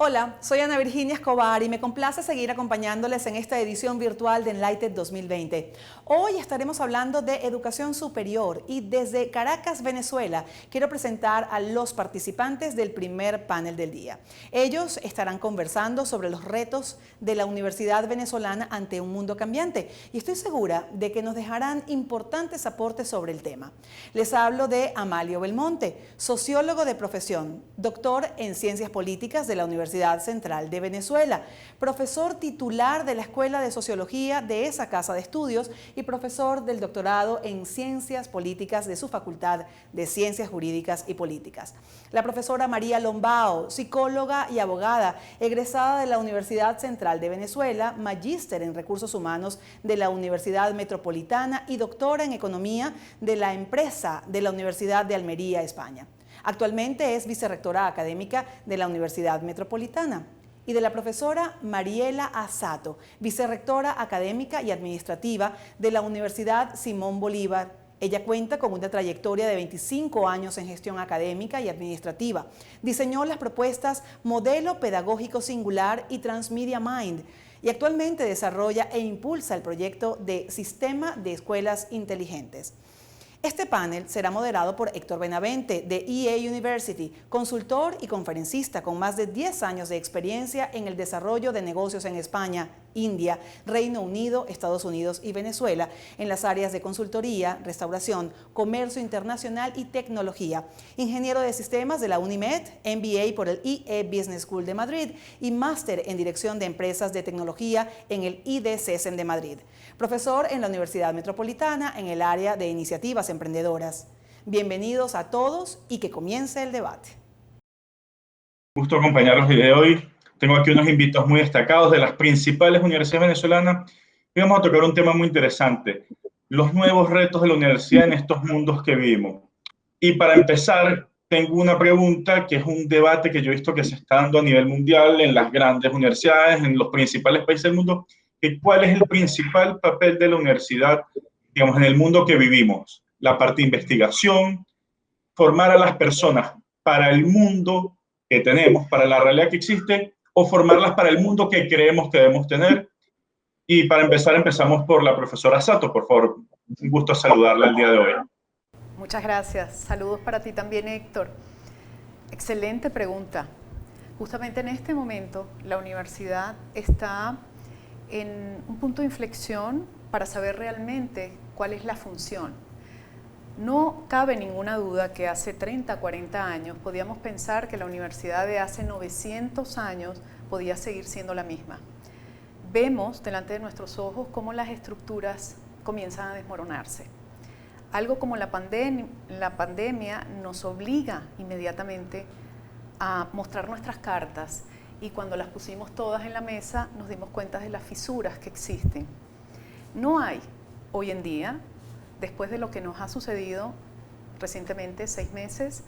Hola, soy Ana Virginia Escobar y me complace seguir acompañándoles en esta edición virtual de Enlighted 2020. Hoy estaremos hablando de educación superior y desde Caracas, Venezuela, quiero presentar a los participantes del primer panel del día. Ellos estarán conversando sobre los retos de la Universidad Venezolana ante un mundo cambiante y estoy segura de que nos dejarán importantes aportes sobre el tema. Les hablo de Amalio Belmonte, sociólogo de profesión, doctor en Ciencias Políticas de la Universidad Central de Venezuela, profesor titular de la Escuela de Sociología de esa casa de estudios y profesor del doctorado en Ciencias Políticas de su Facultad de Ciencias Jurídicas y Políticas. La profesora María Lombao, psicóloga y abogada, egresada de la Universidad Central de Venezuela, magíster en Recursos Humanos de la Universidad Metropolitana y doctora en Economía de la Empresa de la Universidad de Almería, España. Actualmente es vicerrectora académica de la Universidad Metropolitana. Y de la profesora Mariela Asato, vicerrectora académica y administrativa de la Universidad Simón Bolívar. Ella cuenta con una trayectoria de 25 años en gestión académica y administrativa. Diseñó las propuestas Modelo Pedagógico Singular y Transmedia Mind y actualmente desarrolla e impulsa el proyecto de Sistema de Escuelas Inteligentes. Este panel será moderado por Héctor Benavente de EA University, consultor y conferencista con más de 10 años de experiencia en el desarrollo de negocios en España, India, Reino Unido, Estados Unidos y Venezuela en las áreas de consultoría, restauración, comercio internacional y tecnología. Ingeniero de sistemas de la UNIMED, MBA por el IE Business School de Madrid y máster en dirección de empresas de tecnología en el IDCESEM de Madrid. Profesor en la Universidad Metropolitana en el área de iniciativas emprendedoras. Bienvenidos a todos y que comience el debate. Gusto acompañarlos el día de hoy. Tengo aquí unos invitados muy destacados de las principales universidades venezolanas y vamos a tocar un tema muy interesante, los nuevos retos de la universidad en estos mundos que vivimos. Y para empezar, tengo una pregunta que es un debate que yo he visto que se está dando a nivel mundial en las grandes universidades, en los principales países del mundo, que ¿cuál es el principal papel de la universidad, digamos, en el mundo que vivimos? La parte de investigación, formar a las personas para el mundo que tenemos, para la realidad que existe, o formarlas para el mundo que creemos que debemos tener. Y para empezar, empezamos por la profesora Sato, por favor. Un gusto saludarla el día de hoy. Muchas gracias. Saludos para ti también, Héctor. Excelente pregunta. Justamente en este momento, la universidad está en un punto de inflexión para saber realmente cuál es la función. No cabe ninguna duda que hace 30, 40 años podíamos pensar que la universidad de hace 900 años podía seguir siendo la misma. Vemos delante de nuestros ojos cómo las estructuras comienzan a desmoronarse. Algo como la pandemia nos obliga inmediatamente a mostrar nuestras cartas y cuando las pusimos todas en la mesa nos dimos cuenta de las fisuras que existen. No hay hoy en día, después de lo que nos ha sucedido recientemente, 6 meses,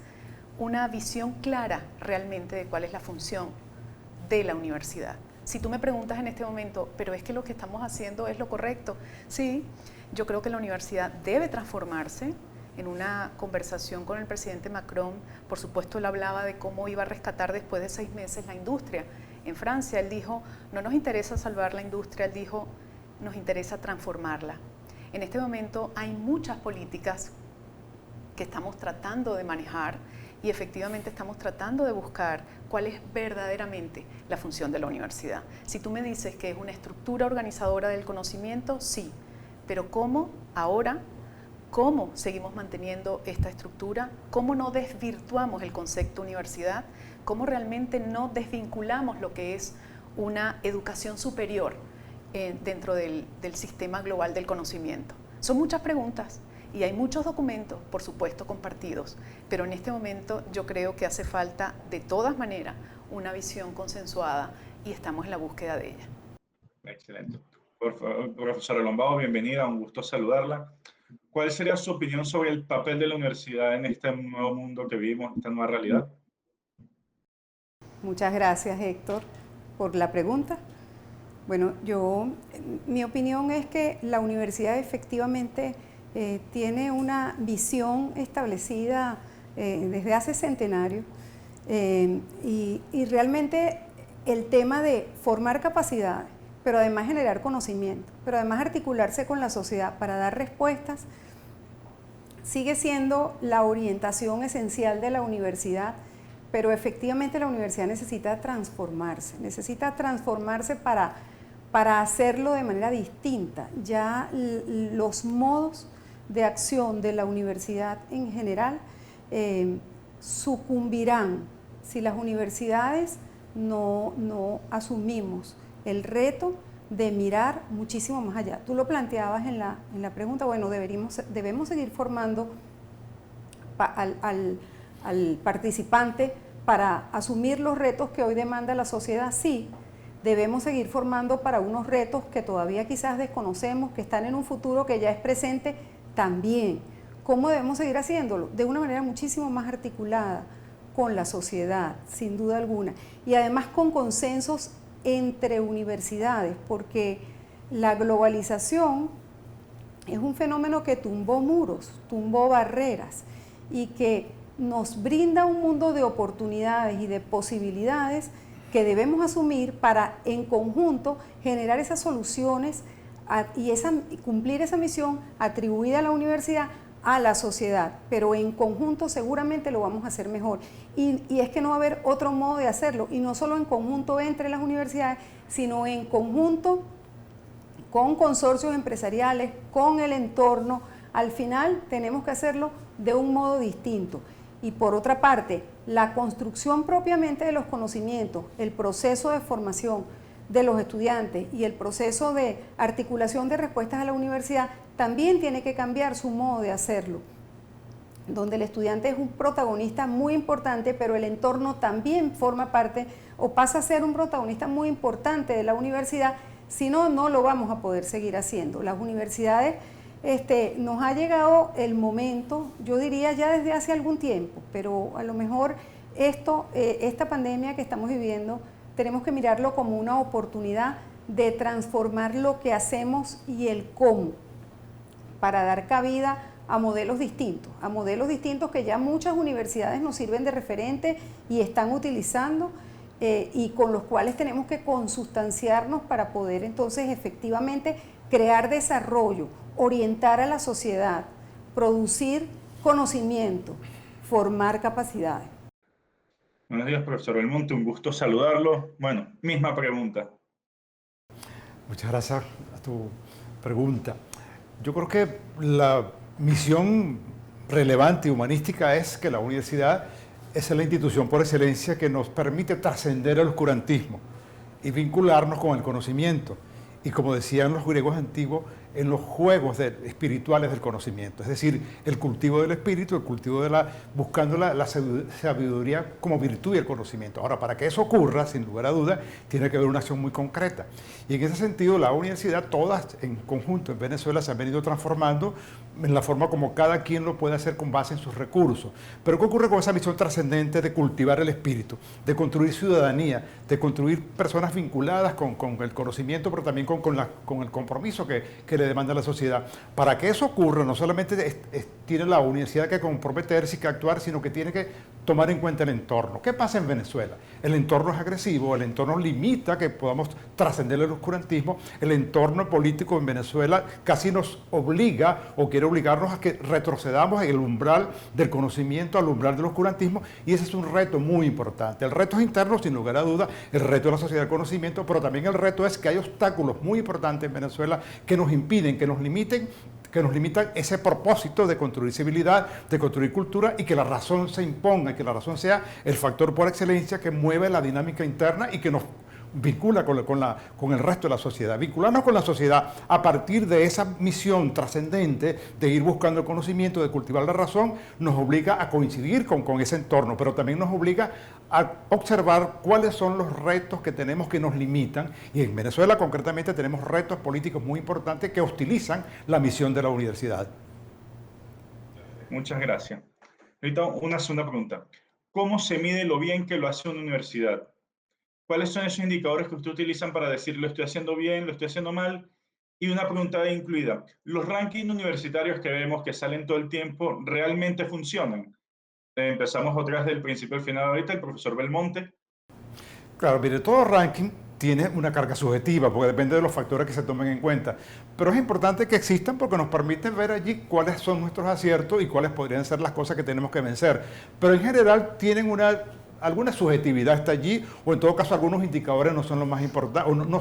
una visión clara realmente de cuál es la función de la universidad. Si tú me preguntas en este momento, pero es que lo que estamos haciendo es lo correcto, sí, yo creo que la universidad debe transformarse. En una conversación con el presidente Macron, por supuesto, él hablaba de cómo iba a rescatar después de 6 meses la industria. En Francia, él dijo, no nos interesa salvar la industria, él dijo, nos interesa transformarla. En este momento hay muchas políticas que estamos tratando de manejar y efectivamente estamos tratando de buscar cuál es verdaderamente la función de la universidad. Si tú me dices que es una estructura organizadora del conocimiento, sí, pero ¿cómo ahora? ¿Cómo seguimos manteniendo esta estructura? ¿Cómo no desvirtuamos el concepto universidad? ¿Cómo realmente no desvinculamos lo que es una educación superior dentro del sistema global del conocimiento? Son muchas preguntas y hay muchos documentos, por supuesto, compartidos, pero en este momento yo creo que hace falta, de todas maneras, una visión consensuada y estamos en la búsqueda de ella. Excelente. Por favor, profesora Lombao, bienvenida, un gusto saludarla. ¿Cuál sería su opinión sobre el papel de la universidad en este nuevo mundo que vivimos, esta nueva realidad? Muchas gracias, Héctor, por la pregunta. Bueno, mi opinión es que la universidad efectivamente tiene una visión establecida desde hace centenarios y realmente el tema de formar capacidades, pero además generar conocimiento, pero además articularse con la sociedad para dar respuestas, sigue siendo la orientación esencial de la universidad, pero efectivamente la universidad necesita transformarse para hacerlo de manera distinta. Ya los modos de acción de la universidad en general sucumbirán si las universidades no asumimos el reto de mirar muchísimo más allá. Tú lo planteabas en la pregunta, bueno, debemos seguir formando al participante para asumir los retos que hoy demanda la sociedad. Sí, debemos seguir formando para unos retos que todavía quizás desconocemos, que están en un futuro que ya es presente también. ¿Cómo debemos seguir haciéndolo? De una manera muchísimo más articulada con la sociedad, sin duda alguna, y además con consensos entre universidades, porque la globalización es un fenómeno que tumbó muros, tumbó barreras y que nos brinda un mundo de oportunidades y de posibilidades que debemos asumir para en conjunto generar esas soluciones y cumplir esa misión atribuida a la universidad a la sociedad, pero en conjunto seguramente lo vamos a hacer mejor. Y es que no va a haber otro modo de hacerlo, y no solo en conjunto entre las universidades, sino en conjunto con consorcios empresariales, con el entorno. Al final tenemos que hacerlo de un modo distinto. Y por otra parte, la construcción propiamente de los conocimientos, el proceso de formación de los estudiantes y el proceso de articulación de respuestas a la universidad también tiene que cambiar su modo de hacerlo, donde el estudiante es un protagonista muy importante, pero el entorno también forma parte o pasa a ser un protagonista muy importante de la universidad. Si no, no lo vamos a poder seguir haciendo. Las universidades, nos ha llegado el momento, yo diría ya desde hace algún tiempo, pero a lo mejor esta pandemia que estamos viviendo, tenemos que mirarlo como una oportunidad de transformar lo que hacemos y el cómo, para dar cabida a modelos distintos que ya muchas universidades nos sirven de referente y están utilizando y con los cuales tenemos que consustanciarnos para poder entonces efectivamente crear desarrollo, orientar a la sociedad, producir conocimiento, formar capacidades. Buenos días, profesor Belmonte, un gusto saludarlo. Bueno, misma pregunta. Muchas gracias a tu pregunta. Yo creo que la misión relevante y humanística es que la universidad es la institución por excelencia que nos permite trascender el oscurantismo y vincularnos con el conocimiento. Y como decían los griegos antiguos, en los juegos espirituales del conocimiento, es decir, el cultivo del espíritu, el cultivo buscando la sabiduría como virtud y el conocimiento. Ahora, para que eso ocurra, sin lugar a dudas, tiene que haber una acción muy concreta. Y en ese sentido, la universidad, todas en conjunto en Venezuela, se han venido transformando en la forma como cada quien lo puede hacer con base en sus recursos. Pero ¿qué ocurre con esa misión trascendente de cultivar el espíritu, de construir ciudadanía, de construir personas vinculadas con el conocimiento, pero también con el compromiso que le demanda la sociedad? Para que eso ocurra, no solamente tiene la universidad que comprometerse y que actuar, sino que tiene que tomar en cuenta el entorno. ¿Qué pasa en Venezuela? El entorno es agresivo, el entorno limita que podamos trascender el oscurantismo, el entorno político en Venezuela casi nos obliga o quiere obligarnos a que retrocedamos en el umbral del conocimiento al umbral del oscurantismo, y ese es un reto muy importante. El reto es interno, sin lugar a duda, el reto de la sociedad del conocimiento, pero también el reto es que hay obstáculos muy importantes en Venezuela que nos impiden, que nos limitan ese propósito de construir civilidad, de construir cultura, y que la razón se imponga, que la razón sea el factor por excelencia que mueve la dinámica interna y que nos vincula con el resto de la sociedad. Vincularnos con la sociedad a partir de esa misión trascendente de ir buscando el conocimiento, de cultivar la razón, nos obliga a coincidir con ese entorno, pero también nos obliga a observar cuáles son los retos que tenemos que nos limitan, y en Venezuela concretamente tenemos retos políticos muy importantes que hostilizan la misión de la universidad. Muchas gracias. Ahorita una segunda pregunta. ¿Cómo se mide lo bien que lo hace una universidad? ¿Cuáles son esos indicadores que usted utilizan para decir lo estoy haciendo bien, lo estoy haciendo mal? Y una pregunta incluida. ¿Los rankings universitarios que vemos que salen todo el tiempo realmente funcionan? Empezamos otra vez del principio al final ahorita, el profesor Belmonte. Claro, mire, todo ranking tiene una carga subjetiva, porque depende de los factores que se tomen en cuenta. Pero es importante que existan porque nos permiten ver allí cuáles son nuestros aciertos y cuáles podrían ser las cosas que tenemos que vencer. Pero en general tienen alguna subjetividad está allí, o en todo caso algunos indicadores no son los más importantes, o no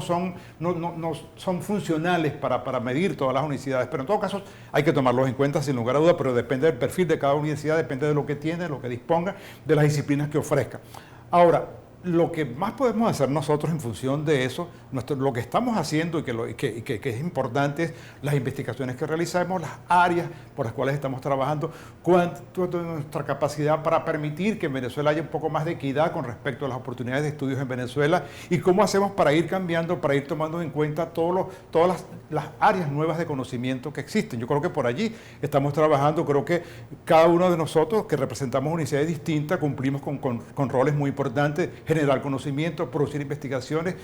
son funcionales para medir todas las universidades, pero en todo caso hay que tomarlos en cuenta sin lugar a duda, pero depende del perfil de cada universidad, depende de lo que tiene, de lo que disponga, de las disciplinas que ofrezca. Ahora, lo que más podemos hacer nosotros en función de eso, lo que estamos haciendo y que es importante es las investigaciones que realizamos, las áreas por las cuales estamos trabajando, cuánto de nuestra capacidad para permitir que en Venezuela haya un poco más de equidad con respecto a las oportunidades de estudios en Venezuela y cómo hacemos para ir cambiando, para ir tomando en cuenta todas las áreas nuevas de conocimiento que existen. Yo creo que por allí estamos trabajando, creo que cada uno de nosotros que representamos universidades distintas cumplimos con roles muy importantes, generar conocimiento, producir investigaciones,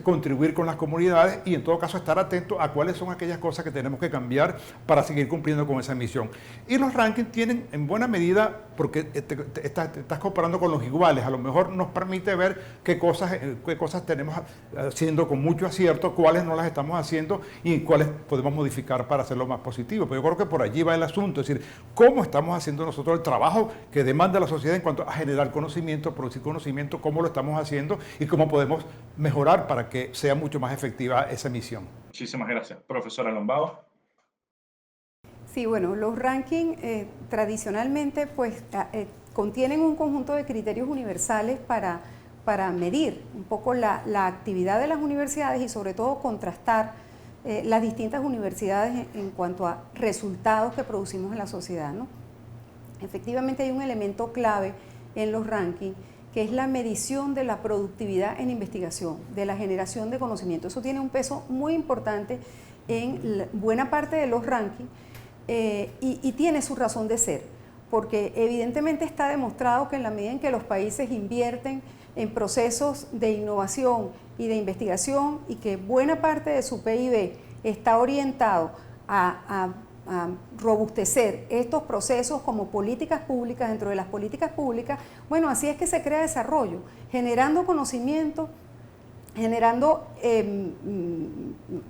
contribuir con las comunidades y en todo caso estar atentos a cuáles son aquellas cosas que tenemos que cambiar para seguir cumpliendo con esa misión. Y los rankings tienen en buena medida, porque estás comparando con los iguales, a lo mejor nos permite ver qué cosas tenemos haciendo con mucho acierto, cuáles no las estamos haciendo y cuáles podemos modificar para hacerlo más positivo. Pero yo creo que por allí va el asunto, es decir, cómo estamos haciendo nosotros el trabajo que demanda la sociedad en cuanto a generar conocimiento, producir conocimiento, cómo lo estamos haciendo y cómo podemos mejorar para que sea mucho más efectiva esa misión. Muchísimas gracias. Profesora Lombao. Sí, bueno, los rankings tradicionalmente pues contienen un conjunto de criterios universales para medir un poco la actividad de las universidades y sobre todo contrastar las distintas universidades en cuanto a resultados que producimos en la sociedad, ¿no? Efectivamente hay un elemento clave en los rankings que es la medición de la productividad en investigación, de la generación de conocimiento. Eso tiene un peso muy importante en buena parte de los rankings y tiene su razón de ser, porque evidentemente está demostrado que en la medida en que los países invierten en procesos de innovación y de investigación y que buena parte de su PIB está orientado a robustecer estos procesos como políticas públicas, dentro de las políticas públicas, bueno, así es que se crea desarrollo, generando conocimiento, generando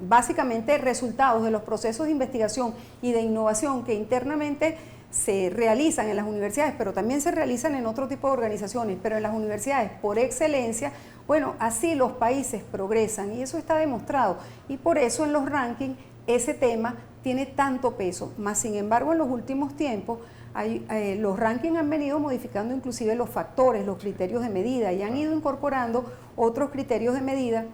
básicamente resultados de los procesos de investigación y de innovación que internamente se realizan en las universidades, pero también se realizan en otro tipo de organizaciones, pero en las universidades por excelencia, bueno, así los países progresan y eso está demostrado y por eso en los rankings ese tema tiene tanto peso, más sin embargo en los últimos tiempos los rankings han venido modificando inclusive los factores, los criterios de medida y han ido incorporando otros criterios de medida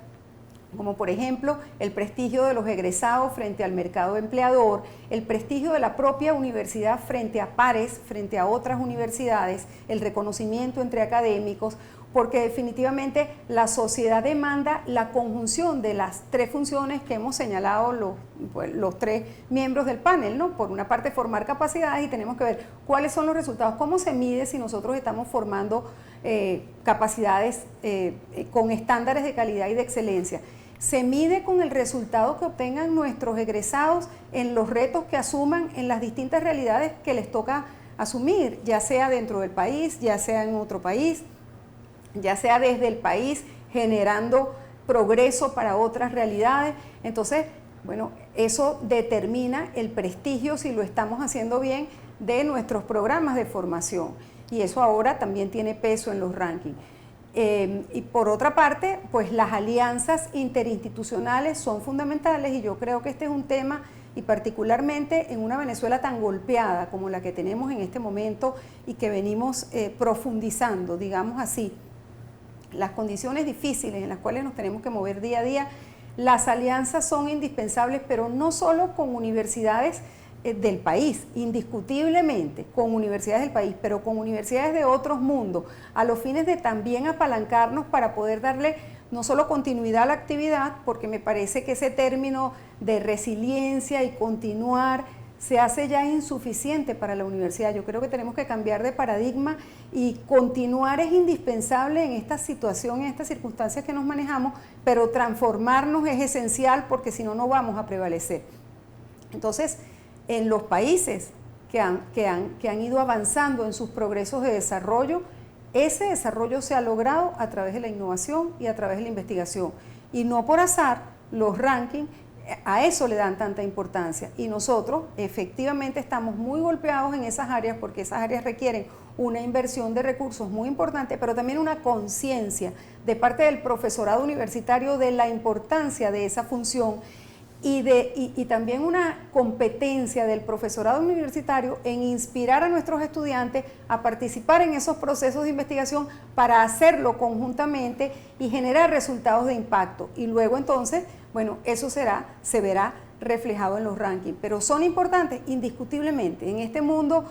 como por ejemplo el prestigio de los egresados frente al mercado empleador, el prestigio de la propia universidad frente a pares, frente a otras universidades, el reconocimiento entre académicos, porque definitivamente la sociedad demanda la conjunción de las tres funciones que hemos señalado los tres miembros del panel, ¿no? Por una parte formar capacidades y tenemos que ver cuáles son los resultados, cómo se mide si nosotros estamos formando capacidades con estándares de calidad y de excelencia. Se mide con el resultado que obtengan nuestros egresados en los retos que asuman en las distintas realidades que les toca asumir, ya sea dentro del país, ya sea en otro país, ya sea desde el país generando progreso para otras realidades. Entonces, bueno, eso determina el prestigio, si lo estamos haciendo bien, de nuestros programas de formación. Y eso ahora también tiene peso en los rankings. Y por otra parte, pues las alianzas interinstitucionales son fundamentales y yo creo que este es un tema, y particularmente en una Venezuela tan golpeada como la que tenemos en este momento y que venimos profundizando, digamos así, las condiciones difíciles en las cuales nos tenemos que mover día a día, las alianzas son indispensables, pero no solo con universidades del país, indiscutiblemente con universidades del país, pero con universidades de otros mundos, a los fines de también apalancarnos para poder darle no solo continuidad a la actividad, porque me parece que ese término de resiliencia y continuar se hace ya insuficiente para la universidad. Yo creo que tenemos que cambiar de paradigma y continuar es indispensable en esta situación, en estas circunstancias que nos manejamos, pero transformarnos es esencial porque si no, no vamos a prevalecer. Entonces, en los países que han ido avanzando en sus progresos de desarrollo, ese desarrollo se ha logrado a través de la innovación y a través de la investigación. Y no por azar, los rankings a eso le dan tanta importancia. Y nosotros efectivamente estamos muy golpeados en esas áreas porque esas áreas requieren una inversión de recursos muy importante, pero también una conciencia de parte del profesorado universitario de la importancia de esa función y también una competencia del profesorado universitario en inspirar a nuestros estudiantes a participar en esos procesos de investigación para hacerlo conjuntamente y generar resultados de impacto. Y luego entonces, bueno, eso se verá reflejado en los rankings, pero son importantes indiscutiblemente. En este mundo,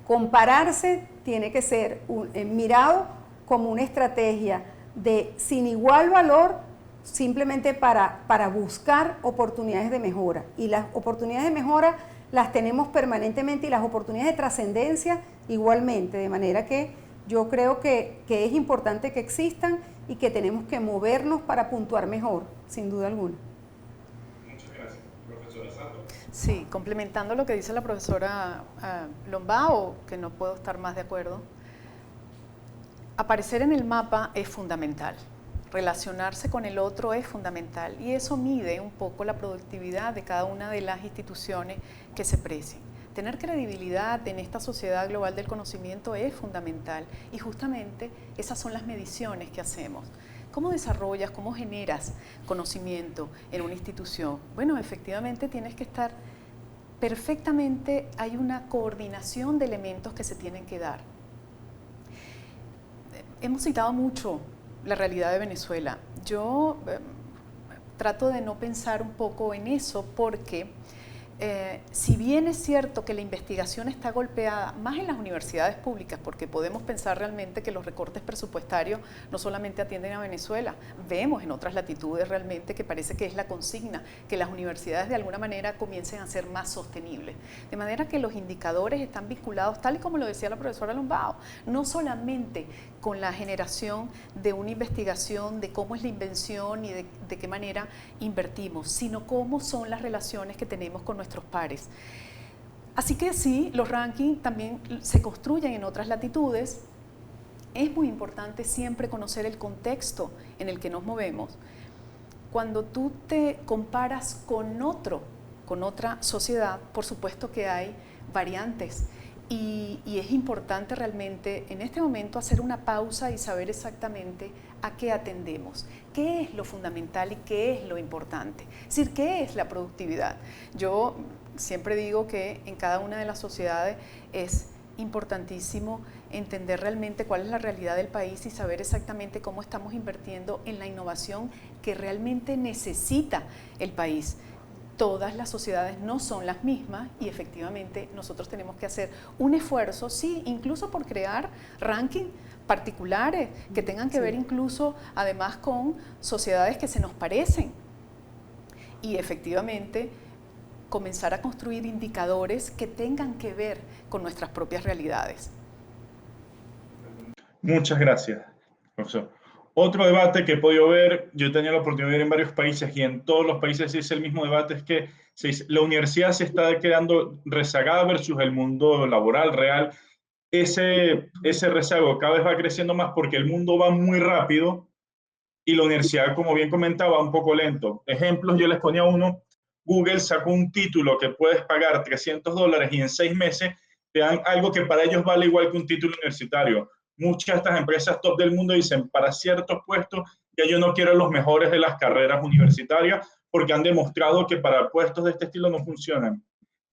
compararse tiene que ser mirado como una estrategia de sin igual valor, simplemente para buscar oportunidades de mejora. Y las oportunidades de mejora las tenemos permanentemente y las oportunidades de trascendencia igualmente, de manera que yo creo que es importante que existan y que tenemos que movernos para puntuar mejor, sin duda alguna. Muchas gracias. Profesora Santos. Sí, complementando lo que dice la profesora Lombao, que no puedo estar más de acuerdo, aparecer en el mapa es fundamental. Relacionarse con el otro es fundamental y eso mide un poco la productividad de cada una de las instituciones que se precien. Tener credibilidad en esta sociedad global del conocimiento es fundamental y justamente esas son las mediciones que hacemos. ¿Cómo desarrollas, cómo generas conocimiento en una institución? Bueno, efectivamente tienes que estar perfectamente, hay una coordinación de elementos que se tienen que dar. Hemos citado mucho la realidad de Venezuela. Yo trato de no pensar un poco en eso porque si bien es cierto que la investigación está golpeada más en las universidades públicas, porque podemos pensar realmente que los recortes presupuestarios no solamente atienden a Venezuela, vemos en otras latitudes realmente que parece que es la consigna, que las universidades de alguna manera comiencen a ser más sostenibles. De manera que los indicadores están vinculados, tal y como lo decía la profesora Lombao, no solamente con la generación de una investigación de cómo es la invención y de qué manera invertimos, sino cómo son las relaciones que tenemos con nuestros pares. Así que sí, los rankings también se construyen en otras latitudes. Es muy importante siempre conocer el contexto en el que nos movemos. Cuando tú te comparas con otra sociedad, por supuesto que hay variantes. Y es importante realmente en este momento hacer una pausa y saber exactamente a qué atendemos, qué es lo fundamental y qué es lo importante, es decir, qué es la productividad. Yo siempre digo que en cada una de las sociedades es importantísimo entender realmente cuál es la realidad del país y saber exactamente cómo estamos invirtiendo en la innovación que realmente necesita el país. Todas las sociedades no son las mismas y efectivamente nosotros tenemos que hacer un esfuerzo, sí, incluso por crear rankings particulares que tengan que ver incluso además con sociedades que se nos parecen y efectivamente comenzar a construir indicadores que tengan que ver con nuestras propias realidades. Muchas gracias, profesor. Otro debate que he podido ver, yo he tenido la oportunidad de ver en varios países y en todos los países es el mismo debate, es que la universidad se está quedando rezagada versus el mundo laboral real. Ese rezago cada vez va creciendo más porque el mundo va muy rápido y la universidad, como bien comentaba, va un poco lento. Ejemplos, yo les ponía uno, Google sacó un título que puedes pagar $300 y en 6 meses te dan algo que para ellos vale igual que un título universitario. Muchas de estas empresas top del mundo dicen, para ciertos puestos, ya yo no quiero los mejores de las carreras universitarias porque han demostrado que para puestos de este estilo no funcionan.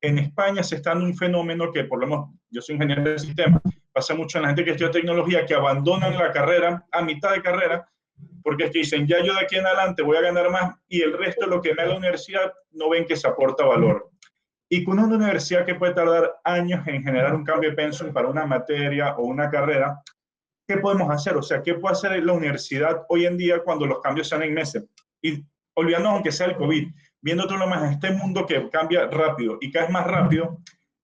En España se está dando un fenómeno que, por lo menos, yo soy ingeniero de sistema, pasa mucho en la gente que estudia tecnología, que abandonan la carrera a mitad de carrera porque es que dicen, ya yo de aquí en adelante voy a ganar más y el resto de lo que me da la universidad no ven que se aporta valor. Y con una universidad que puede tardar años en generar un cambio de pensum para una materia o una carrera, ¿qué podemos hacer? O sea, ¿qué puede hacer la universidad hoy en día cuando los cambios sean en meses? Y olvidándonos aunque sea el COVID, viendo todo lo más en este mundo que cambia rápido y cada vez más rápido,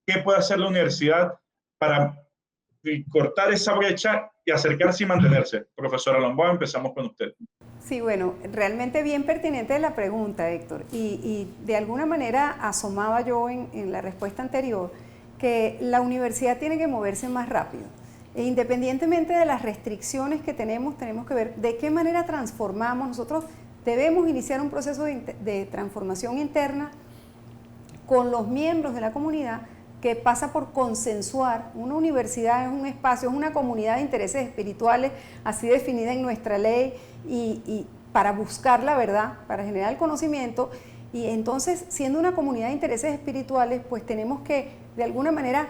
¿qué puede hacer la universidad para cortar esa brecha y acercarse y mantenerse? Profesora Lombao, empezamos con usted. Sí, bueno, realmente bien pertinente la pregunta, Héctor, y de alguna manera asomaba yo en la respuesta anterior que la universidad tiene que moverse más rápido. E independientemente de las restricciones que tenemos que ver de qué manera transformamos. Nosotros debemos iniciar un proceso de transformación interna con los miembros de la comunidad que pasa por consensuar. Una universidad es un espacio, es una comunidad de intereses espirituales, así definida en nuestra ley, y para buscar la verdad, para generar el conocimiento. Y entonces, siendo una comunidad de intereses espirituales, pues tenemos que, de alguna manera,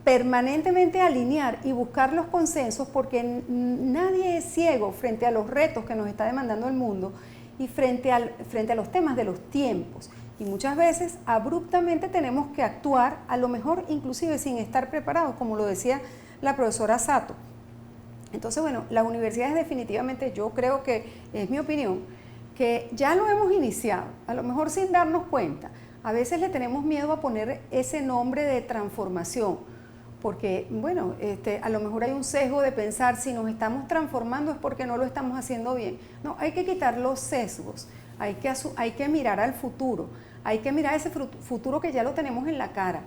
permanentemente alinear y buscar los consensos, porque nadie es ciego frente a los retos que nos está demandando el mundo y frente a los temas de los tiempos. Y muchas veces abruptamente tenemos que actuar, a lo mejor inclusive sin estar preparados, como lo decía la profesora Sato. Entonces, bueno, las universidades definitivamente, yo creo que, es mi opinión, que ya lo hemos iniciado, a lo mejor sin darnos cuenta. A veces le tenemos miedo a poner ese nombre de transformación, porque, bueno, a lo mejor hay un sesgo de pensar si nos estamos transformando es porque no lo estamos haciendo bien. No, hay que quitar los sesgos, hay que mirar al futuro, hay que mirar ese futuro que ya lo tenemos en la cara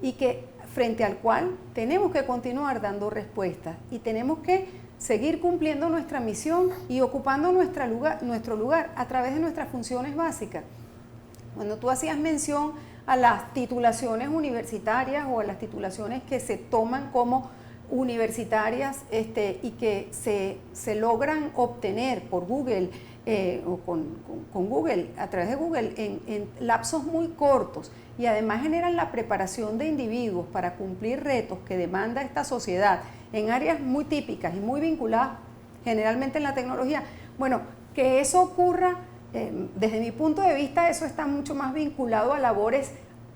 y que frente al cual tenemos que continuar dando respuestas y tenemos que seguir cumpliendo nuestra misión y ocupando nuestro lugar a través de nuestras funciones básicas. Cuando tú hacías mención a las titulaciones universitarias o a las titulaciones que se toman como universitarias y que se logran obtener por Google o con Google, a través de Google, en lapsos muy cortos, y además generan la preparación de individuos para cumplir retos que demanda esta sociedad en áreas muy típicas y muy vinculadas generalmente en la tecnología. Bueno, que eso ocurra, desde mi punto de vista, eso está mucho más vinculado a labores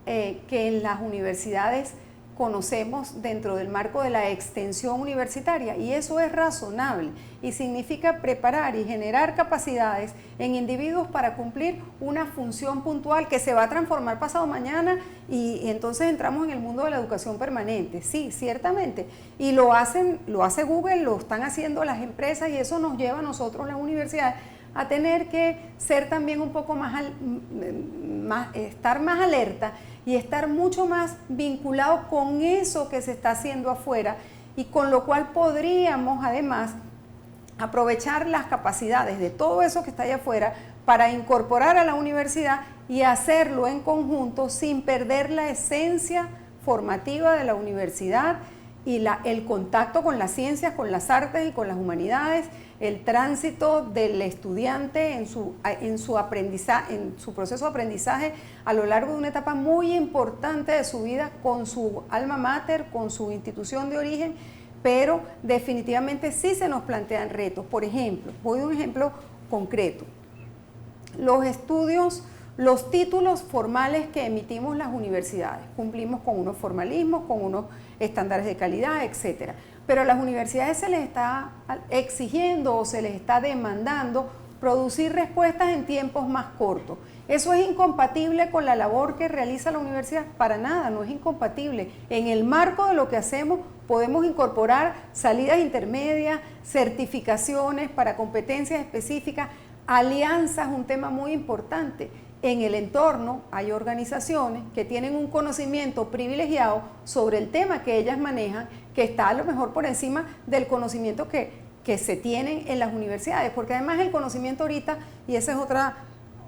que en las universidades conocemos dentro del marco de la extensión universitaria, y eso es razonable y significa preparar y generar capacidades en individuos para cumplir una función puntual que se va a transformar pasado mañana, y entonces entramos en el mundo de la educación permanente. Sí, ciertamente, y lo hace Google, lo están haciendo las empresas, y eso nos lleva a nosotros, las universidades, a tener que ser también un poco estar más alerta y estar mucho más vinculados con eso que se está haciendo afuera, y con lo cual podríamos además aprovechar las capacidades de todo eso que está allá afuera para incorporar a la universidad y hacerlo en conjunto sin perder la esencia formativa de la universidad y el contacto con las ciencias, con las artes y con las humanidades, el tránsito del estudiante en su aprendizaje, en su proceso de aprendizaje a lo largo de una etapa muy importante de su vida con su alma mater, con su institución de origen, pero definitivamente sí se nos plantean retos. Por ejemplo, voy a un ejemplo concreto. Los títulos formales que emitimos las universidades, cumplimos con unos formalismos, con unos estándares de calidad, etcétera. Pero a las universidades se les está exigiendo o se les está demandando producir respuestas en tiempos más cortos. ¿Eso es incompatible con la labor que realiza la universidad? Para nada, no es incompatible. En el marco de lo que hacemos podemos incorporar salidas intermedias, certificaciones para competencias específicas, alianzas, un tema muy importante. En el entorno hay organizaciones que tienen un conocimiento privilegiado sobre el tema que ellas manejan, que está a lo mejor por encima del conocimiento que se tienen en las universidades, porque además el conocimiento ahorita, y ese es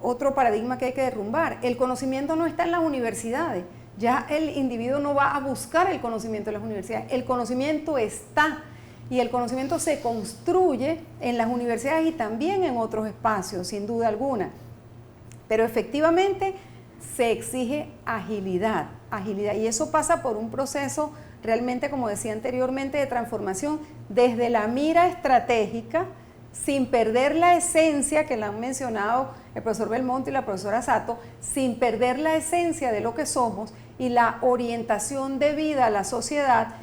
otro paradigma que hay que derrumbar, el conocimiento no está en las universidades, ya el individuo no va a buscar el conocimiento en las universidades, el conocimiento está, y el conocimiento se construye en las universidades y también en otros espacios, sin duda alguna. Pero efectivamente se exige agilidad, y eso pasa por un proceso realmente, como decía anteriormente, de transformación desde la mira estratégica, sin perder la esencia que la han mencionado el profesor Belmonte y la profesora Sato, sin perder la esencia de lo que somos y la orientación de vida a la sociedad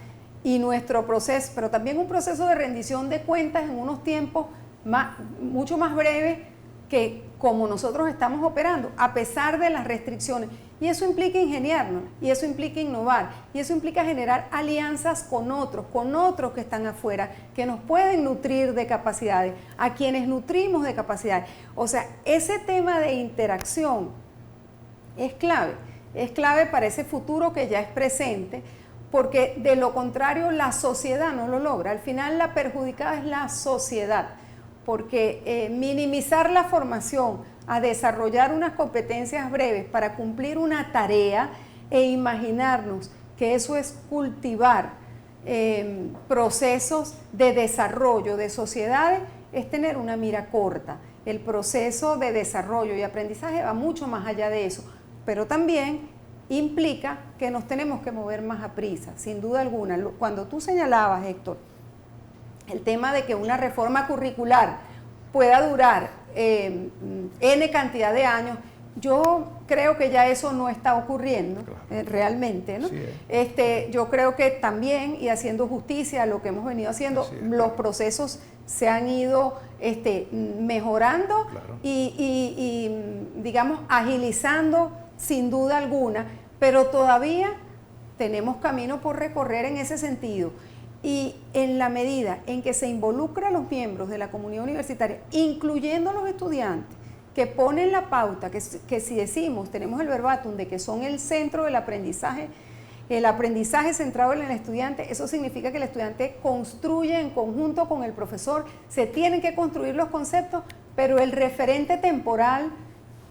y nuestro proceso, pero también un proceso de rendición de cuentas en unos tiempos mucho más breves que como nosotros estamos operando, a pesar de las restricciones. Y eso implica ingeniarnos, y eso implica innovar, y eso implica generar alianzas con otros que están afuera, que nos pueden nutrir de capacidades, a quienes nutrimos de capacidades. O sea, ese tema de interacción es clave para ese futuro que ya es presente, porque de lo contrario la sociedad no lo logra. Al final la perjudicada es la sociedad, porque minimizar la formación a desarrollar unas competencias breves para cumplir una tarea e imaginarnos que eso es cultivar procesos de desarrollo de sociedades, es tener una mira corta. El proceso de desarrollo y aprendizaje va mucho más allá de eso, pero también implica que nos tenemos que mover más a prisa, sin duda alguna. Cuando tú señalabas, Héctor, el tema de que una reforma curricular pueda durar N cantidad de años, yo creo que ya eso no está ocurriendo, claro, realmente, ¿no? Yo creo que también, y haciendo justicia a lo que hemos venido haciendo, los procesos se han ido mejorando, claro, y digamos, agilizando sin duda alguna, pero todavía tenemos camino por recorrer en ese sentido. Y en la medida en que se involucra a los miembros de la comunidad universitaria, incluyendo a los estudiantes, que ponen la pauta, que si decimos, tenemos el verbatim de que son el centro del aprendizaje, el aprendizaje centrado en el estudiante, eso significa que el estudiante construye en conjunto con el profesor, se tienen que construir los conceptos, pero el referente temporal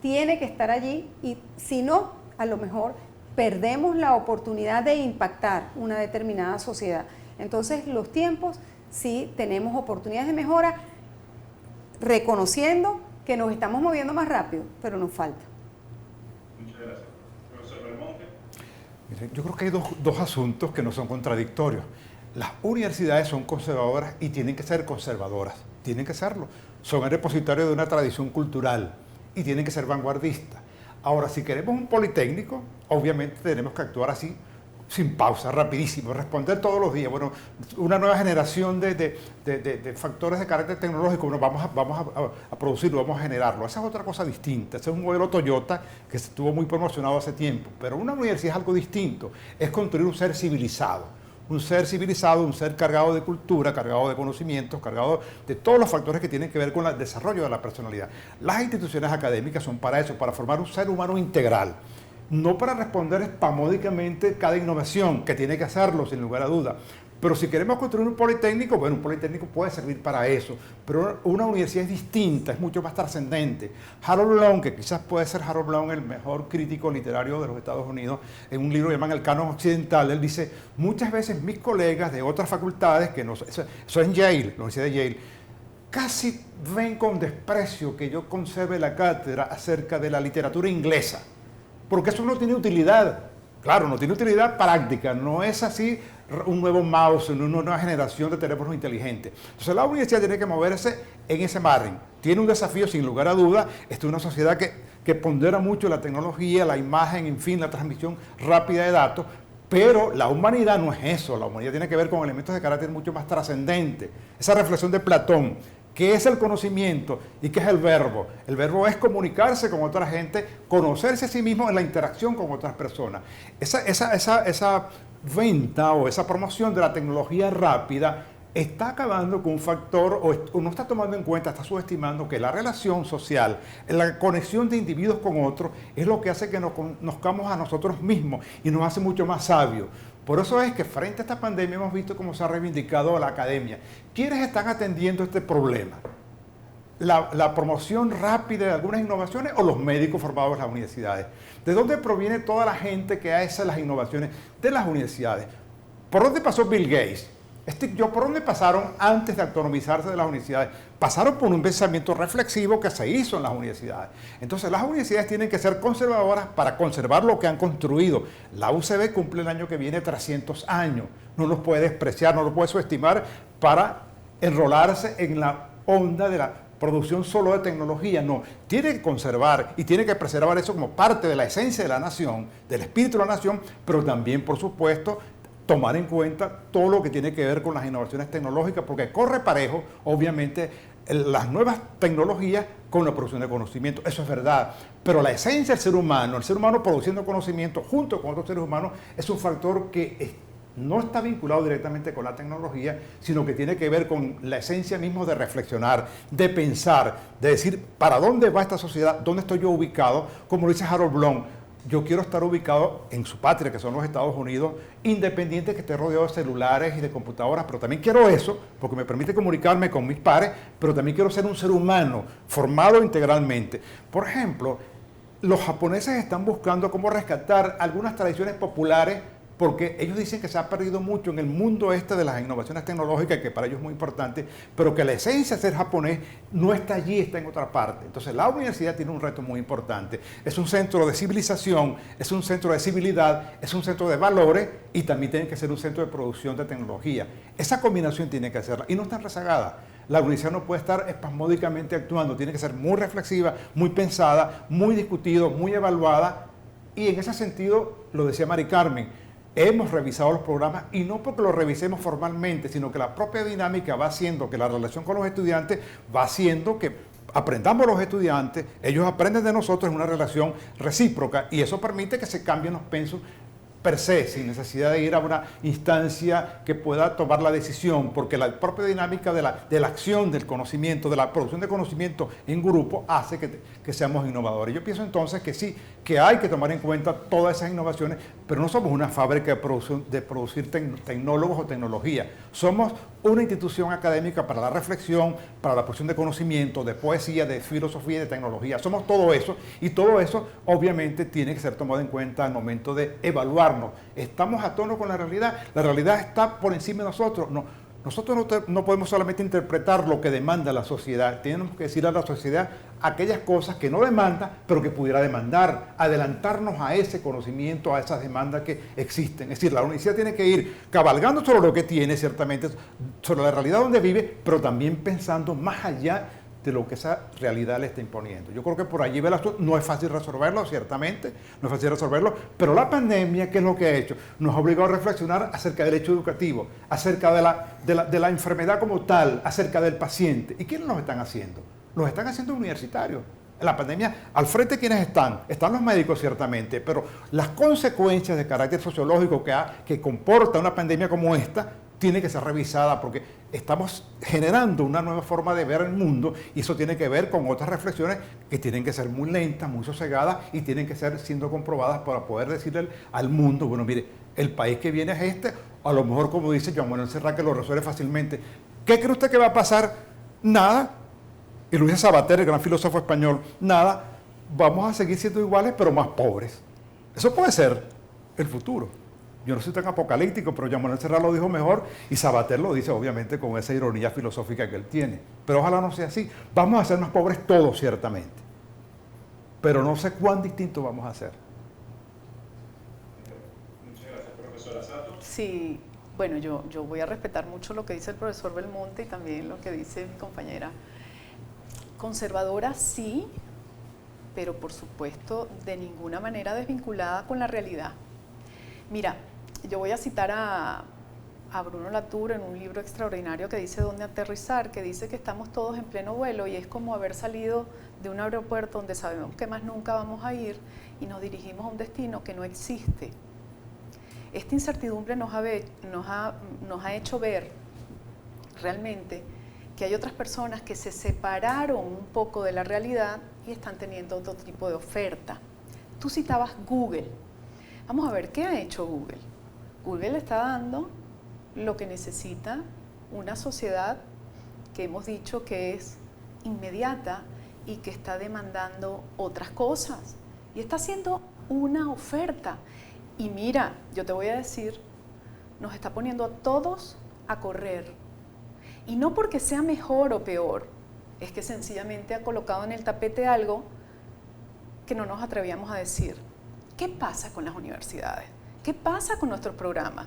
tiene que estar allí, y si no, a lo mejor perdemos la oportunidad de impactar una determinada sociedad. Entonces, los tiempos, sí, tenemos oportunidades de mejora, reconociendo que nos estamos moviendo más rápido, pero nos falta. Muchas gracias. Profesor Belmonte. Miren, yo creo que hay dos asuntos que no son contradictorios. Las universidades son conservadoras y tienen que ser conservadoras, tienen que serlo. Son el repositorio de una tradición cultural y tienen que ser vanguardistas. Ahora, si queremos un politécnico, obviamente tenemos que actuar así, sin pausa, rapidísimo, responder todos los días. Bueno, una nueva generación de factores de carácter tecnológico, bueno, vamos a producirlo, vamos a generarlo. Esa es otra cosa distinta. Ese es un modelo Toyota que estuvo muy promocionado hace tiempo. Pero una universidad es algo distinto. Es construir un ser civilizado. Un ser cargado de cultura, cargado de conocimientos, cargado de todos los factores que tienen que ver con el desarrollo de la personalidad. Las instituciones académicas son para eso, para formar un ser humano integral. No para responder espamódicamente cada innovación, que tiene que hacerlo sin lugar a duda. Pero si queremos construir un politécnico, bueno, un politécnico puede servir para eso, pero una universidad es distinta, es mucho más trascendente. Harold Bloom, que quizás puede ser Harold Bloom el mejor crítico literario de los Estados Unidos, en un libro que llaman El Canon Occidental, él dice, muchas veces mis colegas de otras facultades, que no, eso es en Yale, la Universidad de Yale, casi ven con desprecio que yo conserve la cátedra acerca de la literatura inglesa, porque eso no tiene utilidad. Claro, no tiene utilidad práctica, no es así un nuevo mouse, una nueva generación de teléfonos inteligentes. Entonces la universidad tiene que moverse en ese margen. Tiene un desafío sin lugar a dudas. Esta es una sociedad que pondera mucho la tecnología, la imagen, en fin, la transmisión rápida de datos, pero la humanidad no es eso. La humanidad tiene que ver con elementos de carácter mucho más trascendente. Esa reflexión de Platón, ¿qué es el conocimiento y qué es el verbo? El verbo es comunicarse con otra gente, conocerse a sí mismo en la interacción con otras personas. Esa venta o esa promoción de la tecnología rápida está acabando con un factor, o no está tomando en cuenta, está subestimando que la relación social, la conexión de individuos con otros, es lo que hace que nos conozcamos a nosotros mismos y nos hace mucho más sabios. Por eso es que frente a esta pandemia hemos visto cómo se ha reivindicado a la academia. ¿Quiénes están atendiendo este problema? ¿La promoción rápida de algunas innovaciones o los médicos formados en las universidades? ¿De dónde proviene toda la gente que hace las innovaciones? De las universidades. ¿Por dónde pasó Bill Gates? ¿Por dónde pasaron antes de autonomizarse de las universidades? Pasaron por un pensamiento reflexivo que se hizo en las universidades. Entonces las universidades tienen que ser conservadoras para conservar lo que han construido. La UCB cumple el año que viene 300 años. No los puede despreciar, no los puede subestimar para enrolarse en la onda de la producción solo de tecnología. No, tiene que conservar y tiene que preservar eso como parte de la esencia de la nación, del espíritu de la nación, pero también, por supuesto, tomar en cuenta todo lo que tiene que ver con las innovaciones tecnológicas, porque corre parejo, obviamente, las nuevas tecnologías con la producción de conocimiento. Eso es verdad, pero la esencia del ser humano, el ser humano produciendo conocimiento junto con otros seres humanos, es un factor que no está vinculado directamente con la tecnología, sino que tiene que ver con la esencia misma de reflexionar, de pensar, de decir, ¿para dónde va esta sociedad? ¿Dónde estoy yo ubicado? Como lo dice Harold Bloom, yo quiero estar ubicado en su patria, que son los Estados Unidos, independiente que esté rodeado de celulares y de computadoras, pero también quiero eso, porque me permite comunicarme con mis pares, pero también quiero ser un ser humano, formado integralmente. Por ejemplo, los japoneses están buscando cómo rescatar algunas tradiciones populares, porque ellos dicen que se ha perdido mucho en el mundo este de las innovaciones tecnológicas, que para ellos es muy importante, pero que la esencia de ser japonés no está allí, está en otra parte. Entonces la universidad tiene un reto muy importante. Es un centro de civilización, es un centro de civilidad, es un centro de valores y también tiene que ser un centro de producción de tecnología. Esa combinación tiene que hacerla y no está rezagada. La universidad no puede estar espasmódicamente actuando, tiene que ser muy reflexiva, muy pensada, muy discutida, muy evaluada, y en ese sentido, lo decía Mari Carmen, hemos revisado los programas y no porque los revisemos formalmente, sino que la propia dinámica va haciendo que la relación con los estudiantes va haciendo que aprendamos los estudiantes, ellos aprenden de nosotros en una relación recíproca y eso permite que se cambien los pensos per se, sin necesidad de ir a una instancia que pueda tomar la decisión, porque la propia dinámica de la acción del conocimiento, de la producción de conocimiento en grupo, hace que seamos innovadores. Yo pienso entonces que sí, que hay que tomar en cuenta todas esas innovaciones, pero no somos una fábrica de producir tecnólogos o tecnología. Somos una institución académica para la reflexión, para la producción de conocimiento, de poesía, de filosofía y de tecnología. Somos todo eso, y todo eso obviamente tiene que ser tomado en cuenta al momento de evaluarnos. ¿Estamos a tono con la realidad? ¿La realidad está por encima de nosotros? No. Nosotros no podemos solamente interpretar lo que demanda la sociedad, tenemos que decir a la sociedad aquellas cosas que no demanda, pero que pudiera demandar, adelantarnos a ese conocimiento, a esas demandas que existen. Es decir, la universidad tiene que ir cabalgando sobre lo que tiene, ciertamente, sobre la realidad donde vive, pero también pensando más allá de lo que esa realidad le está imponiendo. Yo creo que por allí ve el asunto. No es fácil resolverlo, ciertamente, no es fácil resolverlo, pero la pandemia, ¿qué es lo que ha hecho? Nos ha obligado a reflexionar acerca del hecho educativo, acerca de la enfermedad como tal, acerca del paciente. ¿Y quiénes los están haciendo? Los están haciendo universitarios. En la pandemia, al frente, ¿quiénes están? Están los médicos, ciertamente, pero las consecuencias de carácter sociológico que comporta una pandemia como esta tiene que ser revisada porque estamos generando una nueva forma de ver el mundo y eso tiene que ver con otras reflexiones que tienen que ser muy lentas, muy sosegadas y tienen que ser siendo comprobadas para poder decirle al mundo, bueno, mire, el país que viene es este, a lo mejor como dice Joan Manuel Serrat, que lo resuelve fácilmente. ¿Qué cree usted que va a pasar? Nada. Y Luis Sabater, el gran filósofo español, nada, vamos a seguir siendo iguales pero más pobres. Eso puede ser el futuro. Yo no soy tan apocalíptico, pero Joan Manuel Serrat lo dijo mejor y Sabater lo dice obviamente con esa ironía filosófica que él tiene. Pero ojalá no sea así. Vamos a ser más pobres todos, ciertamente. Pero no sé cuán distinto vamos a ser. Muchas gracias, profesora Sato. Sí, bueno, yo voy a respetar mucho lo que dice el profesor Belmonte y también lo que dice mi compañera. Conservadora sí, pero por supuesto de ninguna manera desvinculada con la realidad. Mira, yo voy a citar a Bruno Latour en un libro extraordinario que dice Dónde aterrizar, que dice que estamos todos en pleno vuelo y es como haber salido de un aeropuerto donde sabemos que más nunca vamos a ir y nos dirigimos a un destino que no existe. Esta incertidumbre nos ha hecho ver realmente que hay otras personas que se separaron un poco de la realidad y están teniendo otro tipo de oferta. Tú citabas Google. Vamos a ver, ¿qué ha hecho Google? Google está dando lo que necesita una sociedad que hemos dicho que es inmediata y que está demandando otras cosas. Y está haciendo una oferta. Y mira, yo te voy a decir, nos está poniendo a todos a correr. Y no porque sea mejor o peor, es que sencillamente ha colocado en el tapete algo que no nos atrevíamos a decir. ¿Qué pasa con las universidades? ¿Qué pasa con nuestros programas?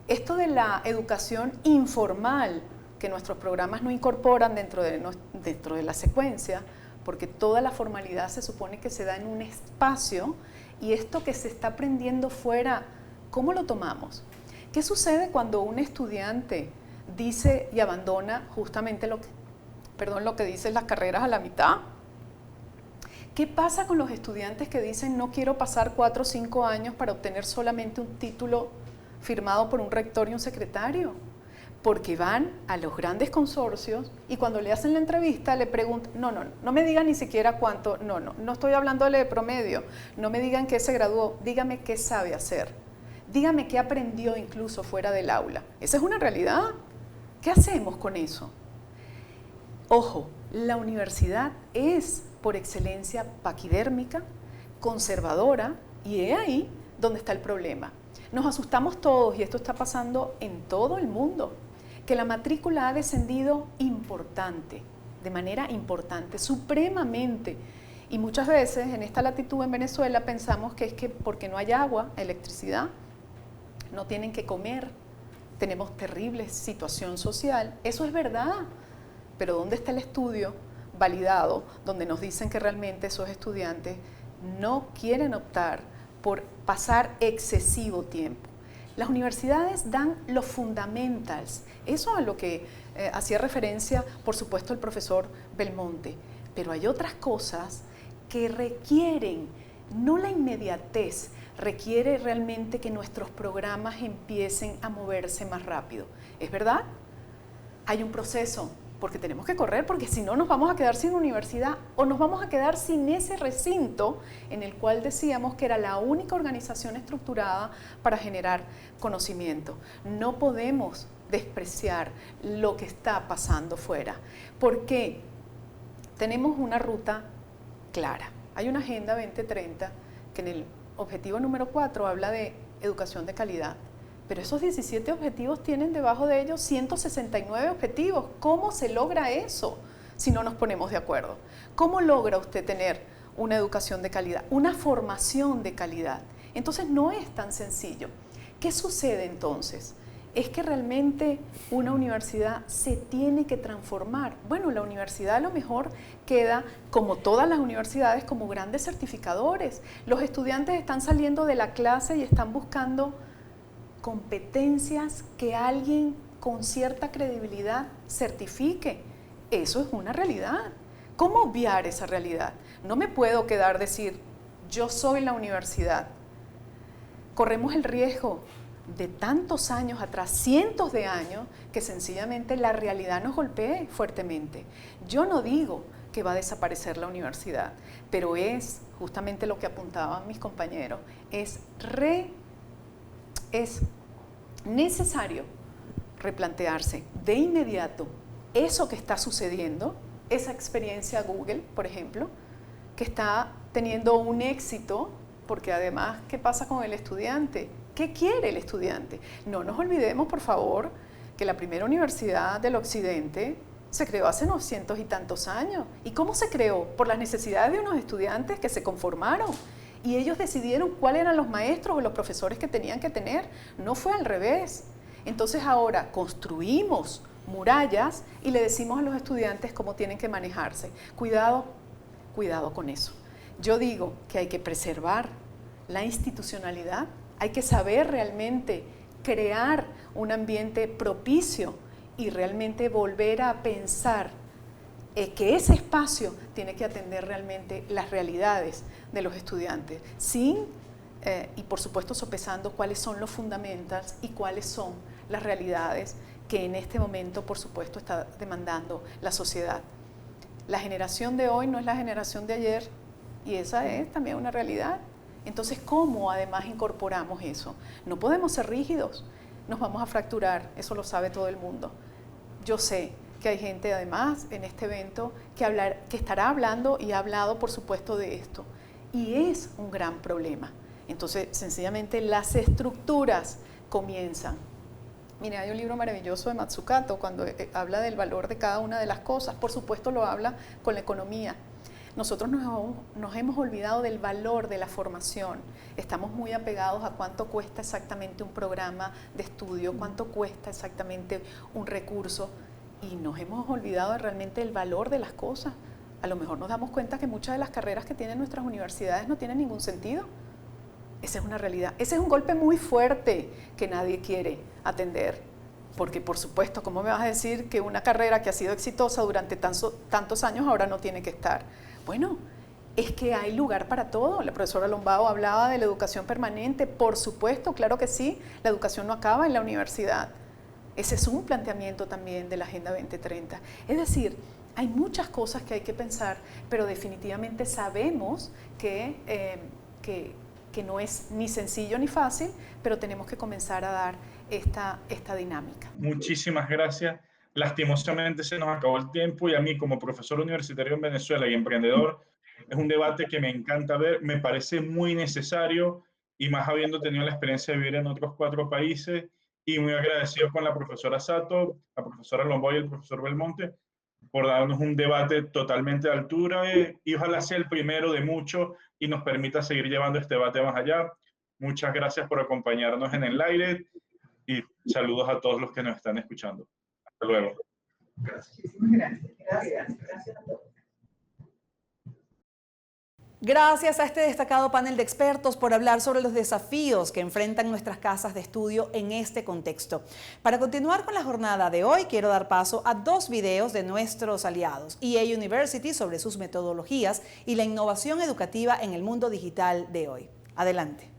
Esto de la educación informal, que nuestros programas no incorporan dentro de la secuencia, porque toda la formalidad se supone que se da en un espacio, y esto que se está aprendiendo fuera, ¿cómo lo tomamos? ¿Qué sucede cuando un estudiante dice y abandona justamente lo que dicen las carreras a la mitad? ¿Qué pasa con los estudiantes que dicen no quiero pasar 4 o 5 años para obtener solamente un título firmado por un rector y un secretario? porque van a los grandes consorcios y cuando le hacen la entrevista le preguntan, no me digan ni siquiera cuánto, no estoy hablándole de promedio, no me digan qué se graduó, dígame qué sabe hacer, dígame qué aprendió incluso fuera del aula. Esa es una realidad. ¿Qué hacemos con eso? Ojo, la universidad es por excelencia paquidérmica, conservadora, y es ahí donde está el problema. Nos asustamos todos, y esto está pasando en todo el mundo, que la matrícula ha descendido de manera importante, supremamente. Y muchas veces en esta latitud en Venezuela pensamos que es que porque no hay agua, electricidad, no tienen que comer, tenemos terrible situación social. Eso es verdad, pero ¿dónde está el estudio validado donde nos dicen que realmente esos estudiantes no quieren optar por pasar excesivo tiempo? Las universidades dan los fundamentals, eso a lo que hacía referencia, por supuesto, el profesor Belmonte, pero hay otras cosas que requieren, no la inmediatez, requiere realmente que nuestros programas empiecen a moverse más rápido. ¿Es verdad? Hay un proceso, porque tenemos que correr, porque si no nos vamos a quedar sin universidad o nos vamos a quedar sin ese recinto en el cual decíamos que era la única organización estructurada para generar conocimiento. No podemos despreciar lo que está pasando fuera, porque tenemos una ruta clara. Hay una Agenda 2030 que en el objetivo número 4 habla de educación de calidad. Pero esos 17 objetivos tienen debajo de ellos 169 objetivos. ¿Cómo se logra eso si no nos ponemos de acuerdo? ¿Cómo logra usted tener una educación de calidad, una formación de calidad? Entonces no es tan sencillo. ¿Qué sucede entonces? Es que realmente una universidad se tiene que transformar. Bueno, la universidad a lo mejor queda, como todas las universidades, como grandes certificadores. Los estudiantes están saliendo de la clase y están buscando competencias que alguien con cierta credibilidad certifique. Eso es una realidad. ¿Cómo obviar esa realidad? No me puedo quedar decir, yo soy la universidad. Corremos el riesgo de tantos años atrás, cientos de años, que sencillamente la realidad nos golpee fuertemente. Yo no digo que va a desaparecer la universidad, pero es justamente lo que apuntaban mis compañeros, es necesario replantearse de inmediato eso que está sucediendo, esa experiencia Google, por ejemplo, que está teniendo un éxito, porque además, ¿qué pasa con el estudiante? ¿Qué quiere el estudiante? No nos olvidemos, por favor, que la primera universidad del occidente se creó hace unos cientos y tantos años. ¿Y cómo se creó? Por las necesidades de unos estudiantes que se conformaron. Y ellos decidieron cuáles eran los maestros o los profesores que tenían que tener. No fue al revés. Entonces ahora construimos murallas y le decimos a los estudiantes cómo tienen que manejarse. Cuidado con eso. Yo digo que hay que preservar la institucionalidad, hay que saber realmente crear un ambiente propicio y realmente volver a pensar que ese espacio tiene que atender realmente las realidades de los estudiantes, y por supuesto sopesando cuáles son los fundamentals y cuáles son las realidades que en este momento, por supuesto, está demandando la sociedad. La generación de hoy no es la generación de ayer, y esa es también una realidad. Entonces, ¿cómo además incorporamos eso? No podemos ser rígidos, nos vamos a fracturar, eso lo sabe todo el mundo. Yo sé que hay gente además en este evento que estará hablando y ha hablado, por supuesto, de esto. Y es un gran problema. Entonces, sencillamente, las estructuras comienzan. Mire, hay un libro maravilloso de Matsukato cuando habla del valor de cada una de las cosas. Por supuesto, lo habla con la economía. Nosotros nos hemos olvidado del valor de la formación. Estamos muy apegados a cuánto cuesta exactamente un programa de estudio, cuánto cuesta exactamente un recurso, y nos hemos olvidado realmente del valor de las cosas. A lo mejor nos damos cuenta que muchas de las carreras que tienen nuestras universidades no tienen ningún sentido. Esa es una realidad. Ese es un golpe muy fuerte que nadie quiere atender. Porque, por supuesto, ¿cómo me vas a decir que una carrera que ha sido exitosa durante tantos años ahora no tiene que estar? Bueno, es que hay lugar para todo. La profesora Lombao hablaba de la educación permanente. Por supuesto, claro que sí, la educación no acaba en la universidad. Ese es un planteamiento también de la Agenda 2030. Es decir, hay muchas cosas que hay que pensar, pero definitivamente sabemos que no es ni sencillo ni fácil, pero tenemos que comenzar a dar esta dinámica. Muchísimas gracias. Lastimosamente se nos acabó el tiempo y a mí como profesor universitario en Venezuela y emprendedor es un debate que me encanta ver, me parece muy necesario y más habiendo tenido la experiencia de vivir en otros 4 países y muy agradecido con la profesora Sato, la profesora Lomboy y el profesor Belmonte por darnos un debate totalmente de altura y ojalá sea el primero de muchos y nos permita seguir llevando este debate más allá. Muchas gracias por acompañarnos en el aire y saludos a todos los que nos están escuchando. Hasta luego. Muchísimas gracias. Gracias a todos. Gracias a este destacado panel de expertos por hablar sobre los desafíos que enfrentan nuestras casas de estudio en este contexto. Para continuar con la jornada de hoy, quiero dar paso a 2 videos de nuestros aliados, EA University, sobre sus metodologías y la innovación educativa en el mundo digital de hoy. Adelante.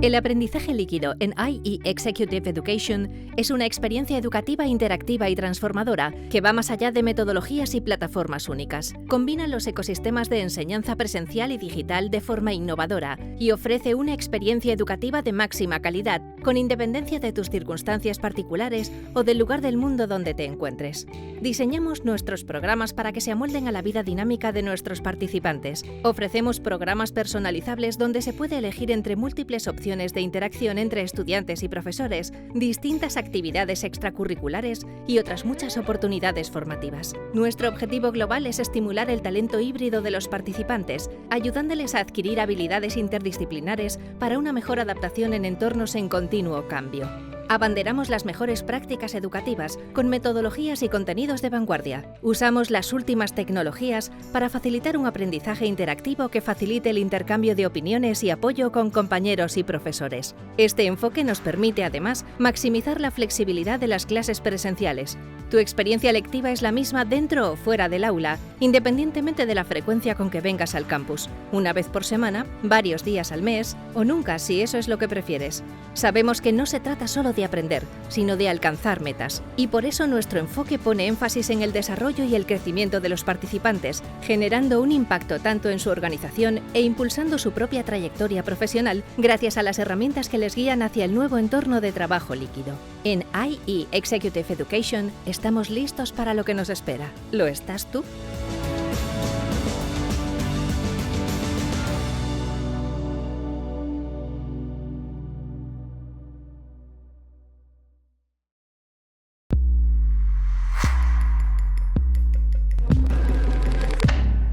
El aprendizaje líquido en IE Executive Education es una experiencia educativa interactiva y transformadora que va más allá de metodologías y plataformas únicas. Combina los ecosistemas de enseñanza presencial y digital de forma innovadora y ofrece una experiencia educativa de máxima calidad, con independencia de tus circunstancias particulares o del lugar del mundo donde te encuentres. Diseñamos nuestros programas para que se amolden a la vida dinámica de nuestros participantes. Ofrecemos programas personalizables donde se puede elegir entre múltiples opciones de interacción entre estudiantes y profesores, distintas actividades extracurriculares y otras muchas oportunidades formativas. Nuestro objetivo global es estimular el talento híbrido de los participantes, ayudándoles a adquirir habilidades interdisciplinares para una mejor adaptación en entornos en continuo cambio. Abanderamos las mejores prácticas educativas con metodologías y contenidos de vanguardia. Usamos las últimas tecnologías para facilitar un aprendizaje interactivo que facilite el intercambio de opiniones y apoyo con compañeros y profesores. Este enfoque nos permite, además, maximizar la flexibilidad de las clases presenciales. Tu experiencia lectiva es la misma dentro o fuera del aula, independientemente de la frecuencia con que vengas al campus. Una vez por semana, varios días al mes o nunca, si eso es lo que prefieres. Sabemos que no se trata solo de aprender, sino de alcanzar metas. Y por eso nuestro enfoque pone énfasis en el desarrollo y el crecimiento de los participantes, generando un impacto tanto en su organización e impulsando su propia trayectoria profesional gracias a las herramientas que les guían hacia el nuevo entorno de trabajo líquido. En IE Executive Education estamos listos para lo que nos espera. ¿Lo estás tú?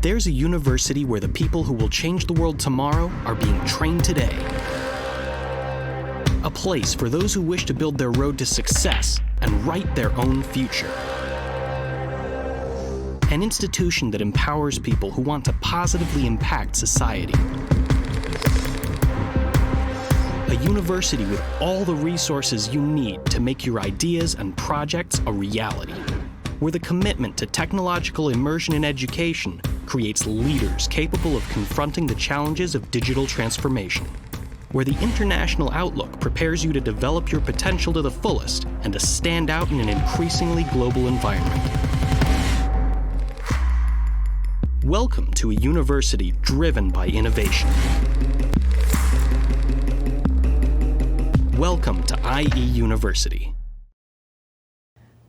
There's a university where the people who will change the world tomorrow are being trained today. A place for those who wish to build their road to success and write their own future. An institution that empowers people who want to positively impact society. A university with all the resources you need to make your ideas and projects a reality. Where the commitment to technological immersion in education creates leaders capable of confronting the challenges of digital transformation. Where the international outlook prepares you to develop your potential to the fullest and to stand out in an increasingly global environment. Welcome to a university driven by innovation. Welcome to IE University.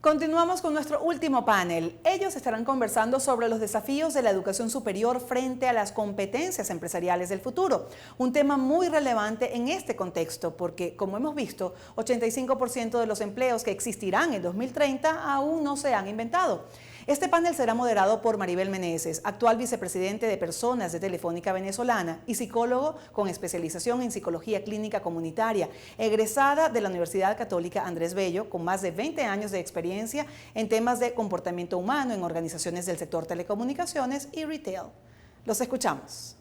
Continuamos con nuestro último panel. Ellos estarán conversando sobre los desafíos de la educación superior frente a las competencias empresariales del futuro. Un tema muy relevante en este contexto porque, como hemos visto, 85% de los empleos que existirán en 2030 aún no se han inventado. Este panel será moderado por Maribel Meneses, actual vicepresidente de Personas de Telefónica Venezolana y psicólogo con especialización en psicología clínica comunitaria, egresada de la Universidad Católica Andrés Bello, con más de 20 años de experiencia en temas de comportamiento humano en organizaciones del sector telecomunicaciones y retail. Los escuchamos.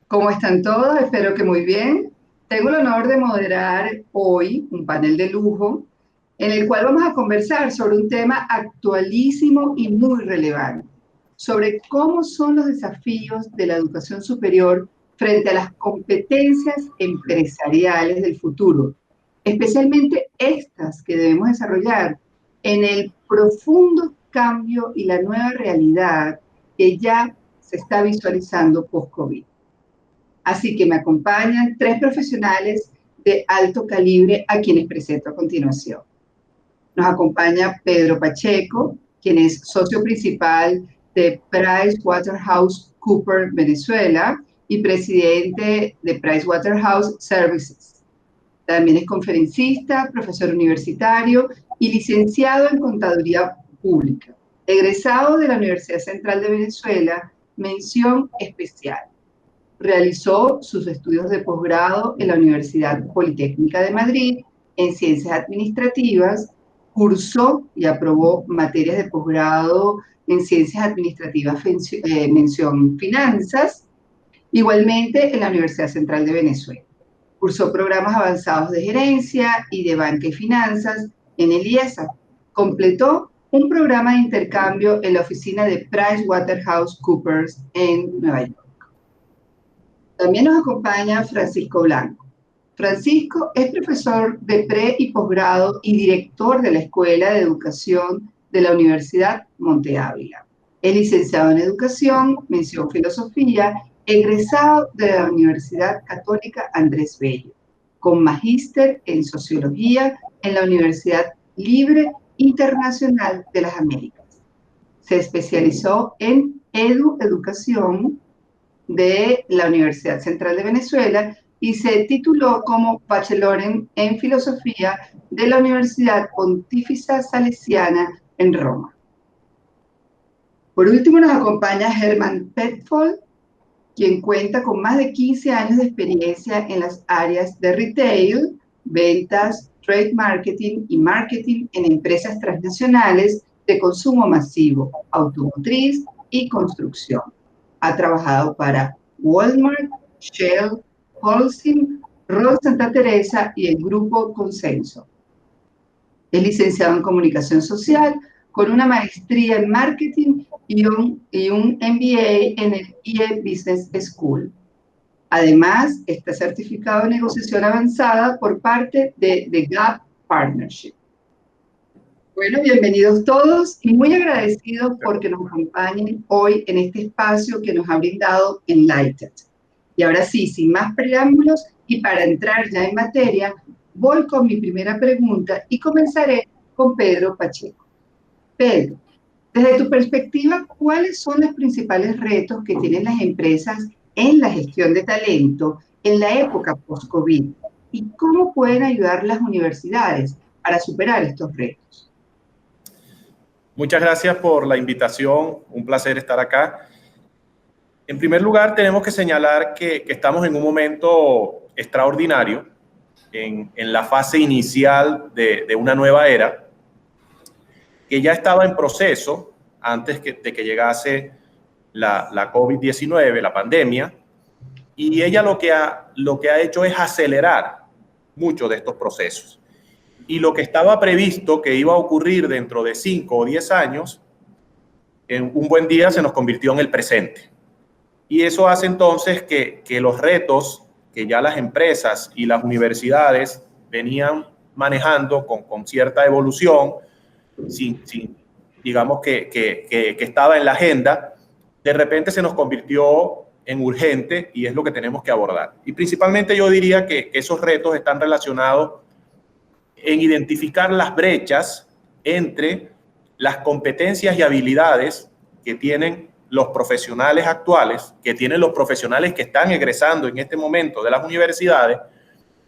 ¿Cómo están todos? Espero que muy bien. Tengo el honor de moderar hoy un panel de lujo en el cual vamos a conversar sobre un tema actualísimo y muy relevante, sobre cómo son los desafíos de la educación superior frente a las competencias empresariales del futuro, especialmente estas que debemos desarrollar en el profundo cambio y la nueva realidad que ya se está visualizando post-COVID. Así que me acompañan 3 profesionales de alto calibre a quienes presento a continuación. Nos acompaña Pedro Pacheco, quien es socio principal de PricewaterhouseCoopers Venezuela y presidente de Pricewaterhouse Services. También es conferencista, profesor universitario y licenciado en Contaduría Pública. Egresado de la Universidad Central de Venezuela, mención especial. Realizó sus estudios de posgrado en la Universidad Politécnica de Madrid en Ciencias Administrativas, cursó y aprobó materias de posgrado en Ciencias Administrativas, mención Finanzas, igualmente en la Universidad Central de Venezuela. Cursó programas avanzados de gerencia y de banca y finanzas en el IESA. Completó un programa de intercambio en la oficina de PricewaterhouseCoopers en Nueva York. También nos acompaña Francisco Blanco. Francisco es profesor de pre y posgrado y director de la Escuela de Educación de la Universidad Monte Ávila. Es licenciado en Educación, mención Filosofía, egresado de la Universidad Católica Andrés Bello, con magíster en Sociología en la Universidad Libre Internacional de las Américas. Se especializó en Educación de la Universidad Central de Venezuela y se tituló como Bachelor en Filosofía de la Universidad Pontificia Salesiana en Roma. Por último nos acompaña Herman Petfold, quien cuenta con más de 15 años de experiencia en las áreas de retail, ventas, trade marketing y marketing en empresas transnacionales de consumo masivo, automotriz y construcción. Ha trabajado para Walmart, Shell, Holcim, Rol Santa Teresa y el Grupo Consenso. Es licenciado en Comunicación Social con una maestría en Marketing y un MBA en el IE Business School. Además, está certificado en negociación avanzada por parte de The Gap Partnership. Bueno, bienvenidos todos y muy agradecidos porque nos acompañen hoy en este espacio que nos ha brindado Enlighted. Y ahora sí, sin más preámbulos y para entrar ya en materia, voy con mi primera pregunta y comenzaré con Pedro Pacheco. Pedro, desde tu perspectiva, ¿cuáles son los principales retos que tienen las empresas en la gestión de talento en la época post-COVID? ¿Y cómo pueden ayudar las universidades para superar estos retos? Muchas gracias por la invitación, un placer estar acá. En primer lugar, tenemos que señalar que estamos en un momento extraordinario, en la fase inicial de una nueva era, que ya estaba en proceso antes de que llegase la COVID-19, la pandemia, y ella lo que ha hecho es acelerar muchos de estos procesos. Y lo que estaba previsto que iba a ocurrir dentro de 5 o 10 años, en un buen día se nos convirtió en el presente. Y eso hace entonces que los retos que ya las empresas y las universidades venían manejando con cierta evolución, digamos que estaba en la agenda, de repente se nos convirtió en urgente y es lo que tenemos que abordar. Y principalmente yo diría que esos retos están relacionados en identificar las brechas entre las competencias y habilidades que tienen los profesionales actuales, que tienen los profesionales que están egresando en este momento de las universidades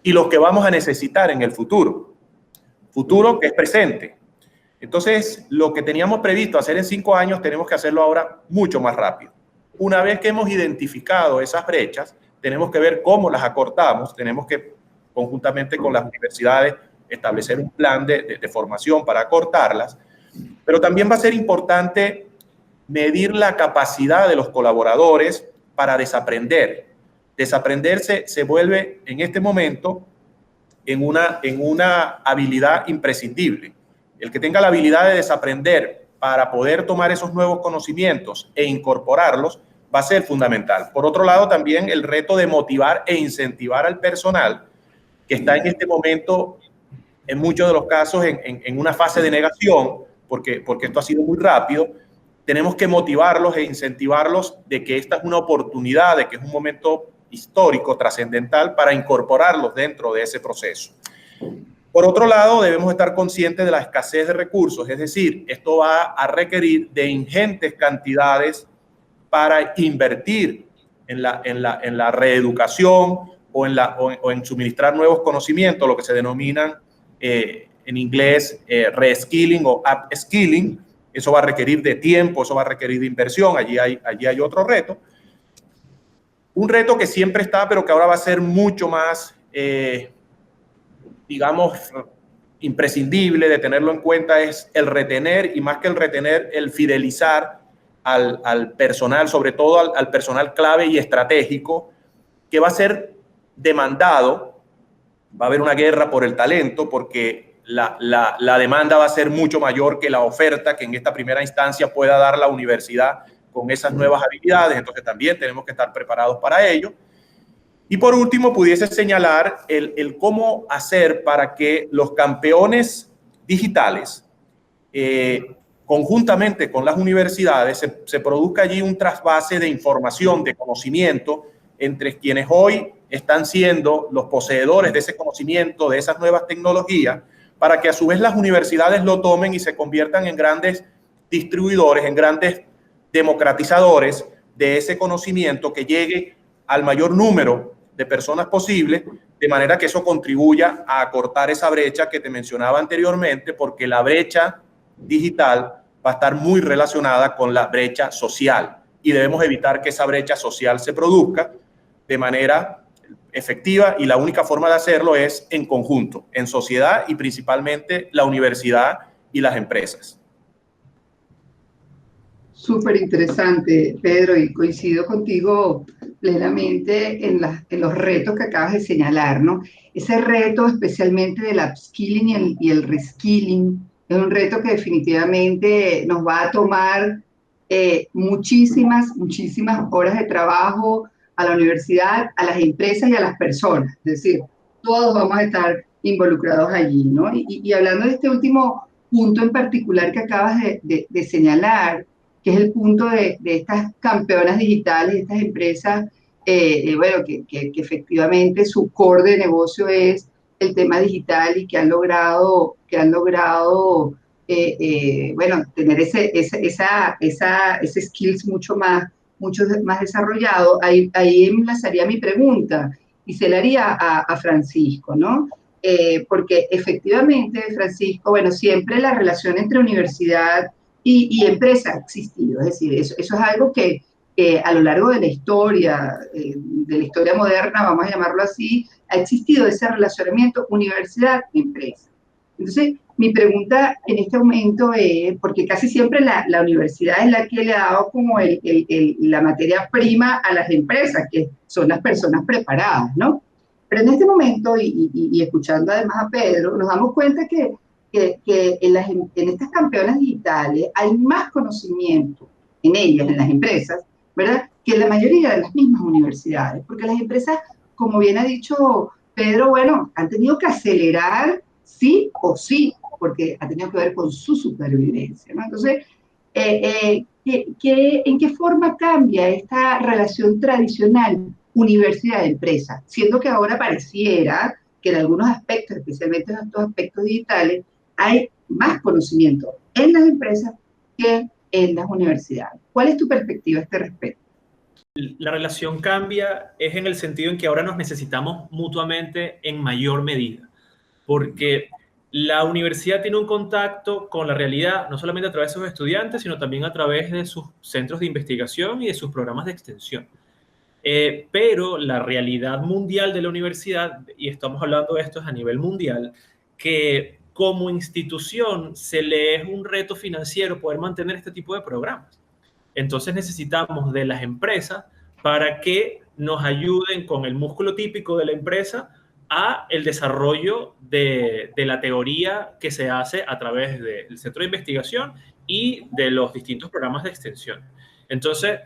y los que vamos a necesitar en el futuro que es presente. Entonces, lo que teníamos previsto hacer en 5 años, tenemos que hacerlo ahora mucho más rápido. Una vez que hemos identificado esas brechas, tenemos que ver cómo las acortamos, tenemos que, conjuntamente con las universidades, establecer un plan de formación para acortarlas, pero también va a ser importante medir la capacidad de los colaboradores para desaprender. Desaprender se vuelve en este momento en una habilidad imprescindible. El que tenga la habilidad de desaprender para poder tomar esos nuevos conocimientos e incorporarlos va a ser fundamental. Por otro lado, también el reto de motivar e incentivar al personal que está en este momento en muchos de los casos en una fase de negación, porque esto ha sido muy rápido. Tenemos que motivarlos e incentivarlos de que esta es una oportunidad, de que es un momento histórico, trascendental, para incorporarlos dentro de ese proceso. Por otro lado, debemos estar conscientes de la escasez de recursos, es decir, esto va a requerir de ingentes cantidades para invertir en la reeducación o en suministrar nuevos conocimientos, lo que se denominan en inglés reskilling o upskilling. Eso va a requerir de tiempo, eso va a requerir de inversión, allí hay otro reto. Un reto que siempre está, pero que ahora va a ser mucho más, digamos, imprescindible de tenerlo en cuenta, es el retener, y más que el retener, el fidelizar al personal, sobre todo al personal clave y estratégico, que va a ser demandado. Va a haber una guerra por el talento, porque la demanda va a ser mucho mayor que la oferta que en esta primera instancia pueda dar la universidad con esas nuevas habilidades. Entonces también tenemos que estar preparados para ello. Y por último, pudiese señalar el cómo hacer para que los campeones digitales, conjuntamente con las universidades, se produzca allí un trasvase de información, de conocimiento, entre quienes hoy están siendo los poseedores de ese conocimiento, de esas nuevas tecnologías, para que a su vez las universidades lo tomen y se conviertan en grandes distribuidores, en grandes democratizadores de ese conocimiento, que llegue al mayor número de personas posible, de manera que eso contribuya a acortar esa brecha que te mencionaba anteriormente, porque la brecha digital va a estar muy relacionada con la brecha social y debemos evitar que esa brecha social se produzca de manera efectiva, y la única forma de hacerlo es en conjunto, en sociedad, y principalmente la universidad y las empresas. Súper interesante, Pedro, y coincido contigo plenamente en los retos que acabas de señalar, ¿no? Ese reto especialmente del upskilling y el reskilling es un reto que definitivamente nos va a tomar muchísimas horas de trabajo a la universidad, a las empresas y a las personas. Es decir, todos vamos a estar involucrados allí, ¿no? Y hablando de este último punto en particular que acabas de señalar, que es el punto de estas campeonas digitales, estas empresas, bueno, que efectivamente su core de negocio es el tema digital y que han logrado bueno, tener ese skills mucho más desarrollado. Ahí enlazaría mi pregunta y se la haría a Francisco, ¿no? Porque efectivamente, Francisco, bueno, siempre la relación entre universidad y empresa ha existido, es decir, eso es algo que a lo largo de la historia moderna, vamos a llamarlo así, ha existido ese relacionamiento universidad-empresa. Entonces, mi pregunta en este momento es, porque casi siempre la universidad es la que le ha dado como la materia prima a las empresas, que son las personas preparadas, ¿no? Pero en este momento, y escuchando además a Pedro, nos damos cuenta que en estas campeonas digitales hay más conocimiento en ellas, en las empresas, ¿verdad?, que en la mayoría de las mismas universidades, porque las empresas, como bien ha dicho Pedro, bueno, han tenido que acelerar sí o sí, porque ha tenido que ver con su supervivencia, ¿no? Entonces, ¿en qué forma cambia esta relación tradicional universidad-empresa? Siendo que ahora pareciera que en algunos aspectos, especialmente en estos aspectos digitales, hay más conocimiento en las empresas que en las universidades. ¿Cuál es tu perspectiva a este respecto? La relación cambia es en el sentido en que ahora nos necesitamos mutuamente en mayor medida, porque la universidad tiene un contacto con la realidad, no solamente a través de sus estudiantes, sino también a través de sus centros de investigación y de sus programas de extensión. Pero la realidad mundial de la universidad, y estamos hablando de esto a nivel mundial, que como institución se le es un reto financiero poder mantener este tipo de programas. Entonces necesitamos de las empresas para que nos ayuden con el músculo típico de la empresa a el desarrollo de la teoría que se hace a través del centro de investigación y de los distintos programas de extensión. Entonces,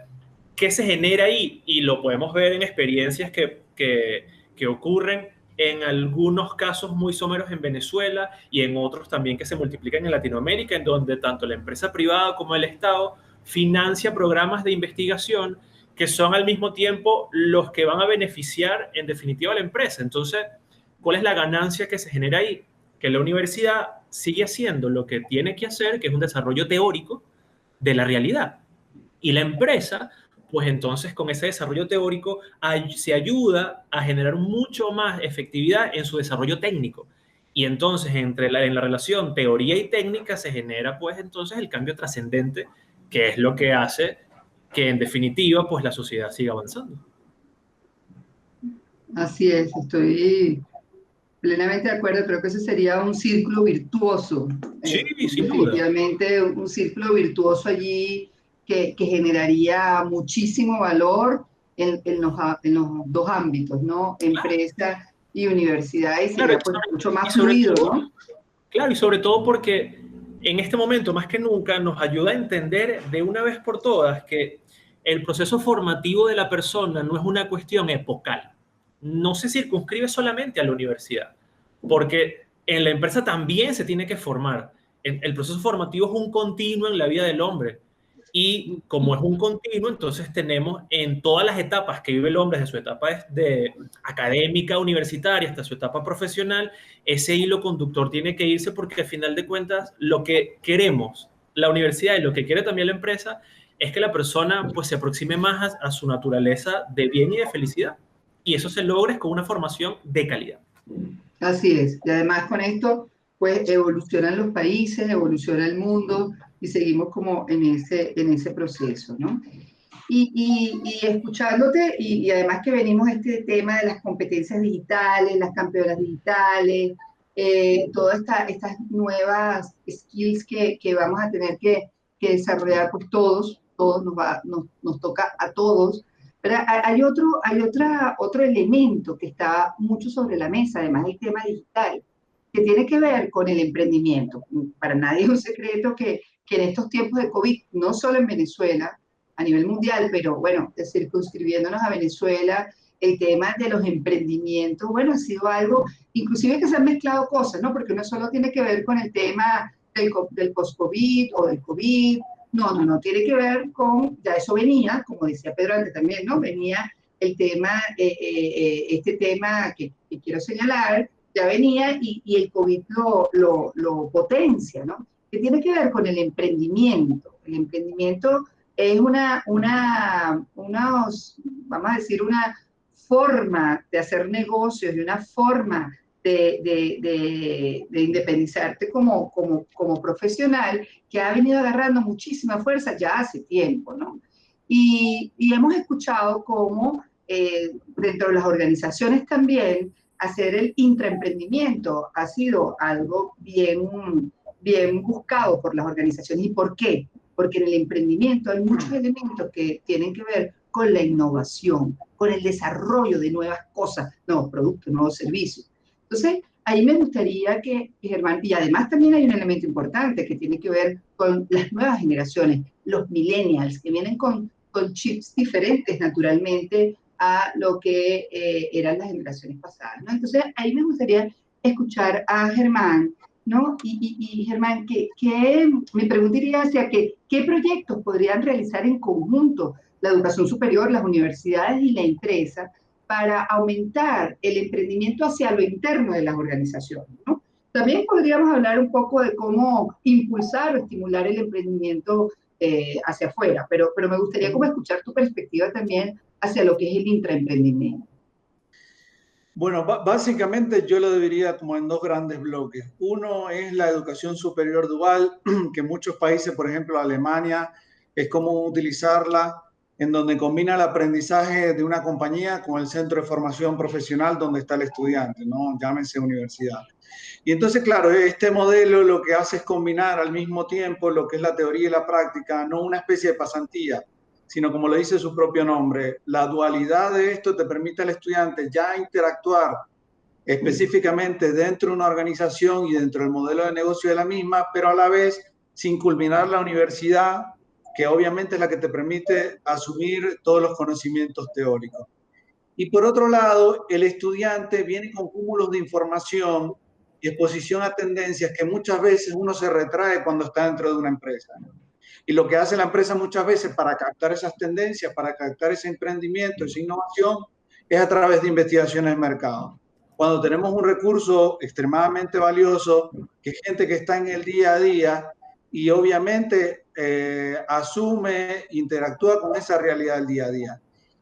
¿qué se genera ahí? Y lo podemos ver en experiencias que ocurren en algunos casos muy someros en Venezuela y en otros también que se multiplican en Latinoamérica, en donde tanto la empresa privada como el Estado financia programas de investigación que son al mismo tiempo los que van a beneficiar en definitiva a la empresa. Entonces, ¿cuál es la ganancia que se genera ahí? Que la universidad sigue haciendo lo que tiene que hacer, que es un desarrollo teórico de la realidad. Y la empresa, pues entonces con ese desarrollo teórico se ayuda a generar mucho más efectividad en su desarrollo técnico. Y entonces en la relación teoría y técnica se genera pues entonces el cambio trascendente, que es lo que hace que en definitiva pues la sociedad siga avanzando. Así es, estoy plenamente de acuerdo. Creo que ese sería un círculo virtuoso. Sí, sin duda. Definitivamente un círculo virtuoso allí que generaría muchísimo valor en los dos ámbitos, ¿no? Empresa y universidad, y sería pues mucho más fluido, ¿no? Claro, y sobre todo porque en este momento, más que nunca, nos ayuda a entender de una vez por todas que el proceso formativo de la persona no es una cuestión epocal. No se circunscribe solamente a la universidad, porque en la empresa también se tiene que formar. El proceso formativo es un continuo en la vida del hombre. Y como es un continuo, entonces tenemos en todas las etapas que vive el hombre, desde su etapa de académica, universitaria, hasta su etapa profesional, ese hilo conductor tiene que irse, porque al final de cuentas lo que queremos la universidad y lo que quiere también la empresa es que la persona pues se aproxime más a su naturaleza de bien y de felicidad. Y eso se logra con una formación de calidad. Así es. Y además con esto pues evolucionan los países, evoluciona el mundo, y seguimos como en ese proceso, ¿no? Y escuchándote, y además que venimos este tema de las competencias digitales, las campeonas digitales, todas estas nuevas skills que vamos a tener que desarrollar, pues todos nos toca a todos. Pero hay otro elemento que está mucho sobre la mesa, además del tema digital, que tiene que ver con el emprendimiento. Para nadie es un secreto que en estos tiempos de COVID, no solo en Venezuela, a nivel mundial, pero bueno, circunscribiéndonos a Venezuela, el tema de los emprendimientos, bueno, ha sido algo, inclusive que se han mezclado cosas, ¿no? Porque no solo tiene que ver con el tema del post-COVID o del COVID, no, tiene que ver con, ya eso venía, como decía Pedro antes también, ¿no? Venía el tema, este tema que quiero señalar, ya venía y el COVID lo potencia, ¿no? Que tiene que ver con el emprendimiento. El emprendimiento es vamos a decir, una forma de hacer negocios y una forma de independizarte como profesional que ha venido agarrando muchísima fuerza ya hace tiempo, ¿no? Y hemos escuchado cómo dentro de las organizaciones también hacer el intraemprendimiento ha sido algo bien buscado por las organizaciones. ¿Y por qué? Porque en el emprendimiento hay muchos elementos que tienen que ver con la innovación, con el desarrollo de nuevas cosas, nuevos productos, nuevos servicios. Entonces, ahí me gustaría que Germán, y además también hay un elemento importante que tiene que ver con las nuevas generaciones, los millennials, que vienen con chips diferentes naturalmente a lo que eran las generaciones pasadas, ¿no? Entonces, ahí me gustaría escuchar a Germán, ¿no? Y Germán, me preguntaría hacia qué proyectos podrían realizar en conjunto la educación superior, las universidades y la empresa para aumentar el emprendimiento hacia lo interno de las organizaciones, ¿no? También podríamos hablar un poco de cómo impulsar o estimular el emprendimiento hacia afuera, pero me gustaría como escuchar tu perspectiva también hacia lo que es el intraemprendimiento. Bueno, básicamente yo lo dividiría como en dos grandes bloques. Uno es la educación superior dual, que en muchos países, por ejemplo Alemania, es común utilizarla, en donde combina el aprendizaje de una compañía con el centro de formación profesional donde está el estudiante, ¿no? Llámese universidad. Y entonces, claro, este modelo lo que hace es combinar al mismo tiempo lo que es la teoría y la práctica, no una especie de pasantía, sino como lo dice su propio nombre, la dualidad de esto te permite al estudiante ya interactuar específicamente dentro de una organización y dentro del modelo de negocio de la misma, pero a la vez sin culminar la universidad, que obviamente es la que te permite asumir todos los conocimientos teóricos. Y por otro lado, el estudiante viene con cúmulos de información y exposición a tendencias que muchas veces uno se retrae cuando está dentro de una empresa. Y lo que hace la empresa muchas veces para captar esas tendencias, para captar ese emprendimiento, esa innovación, es a través de investigaciones de mercado. Cuando tenemos un recurso extremadamente valioso, que es gente que está en el día a día y obviamente asume, interactúa con esa realidad del día a día.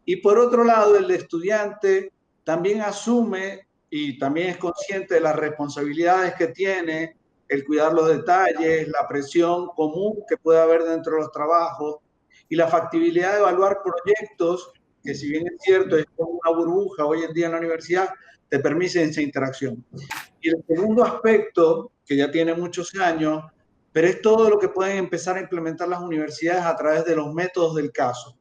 Y por otro lado, el estudiante también asume y también es consciente de las responsabilidades que tiene, el cuidar los detalles, la presión común que puede haber dentro de los trabajos y la factibilidad de evaluar proyectos, que si bien es cierto, es como una burbuja hoy en día en la universidad, te permite esa interacción. Y el segundo aspecto, que ya tiene muchos años, pero es todo lo que pueden empezar a implementar las universidades a través de los métodos del caso.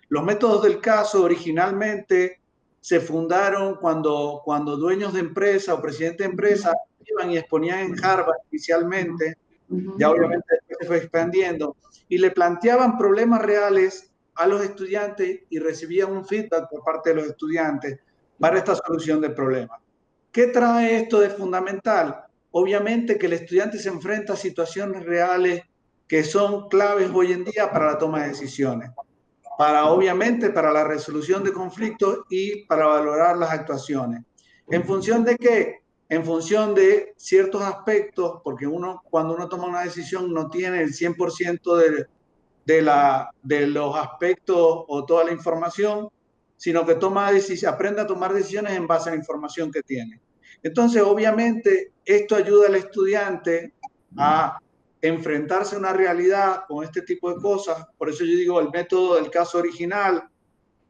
Los métodos del caso originalmente se fundaron cuando dueños de empresa o presidentes de empresa iban y exponían en Harvard inicialmente, ya obviamente se fue expandiendo, y le planteaban problemas reales a los estudiantes y recibían un feedback por parte de los estudiantes para esta solución del problema. ¿Qué trae esto de fundamental? Obviamente que el estudiante se enfrenta a situaciones reales que son claves hoy en día para la toma de decisiones, obviamente para la resolución de conflictos y para valorar las actuaciones. ¿En función de qué? En función de ciertos aspectos, porque cuando uno toma una decisión no tiene el 100% de los aspectos o toda la información, sino que aprende a tomar decisiones en base a la información que tiene. Entonces, obviamente, esto ayuda al estudiante a enfrentarse a una realidad con este tipo de cosas. Por eso yo digo el método del caso original,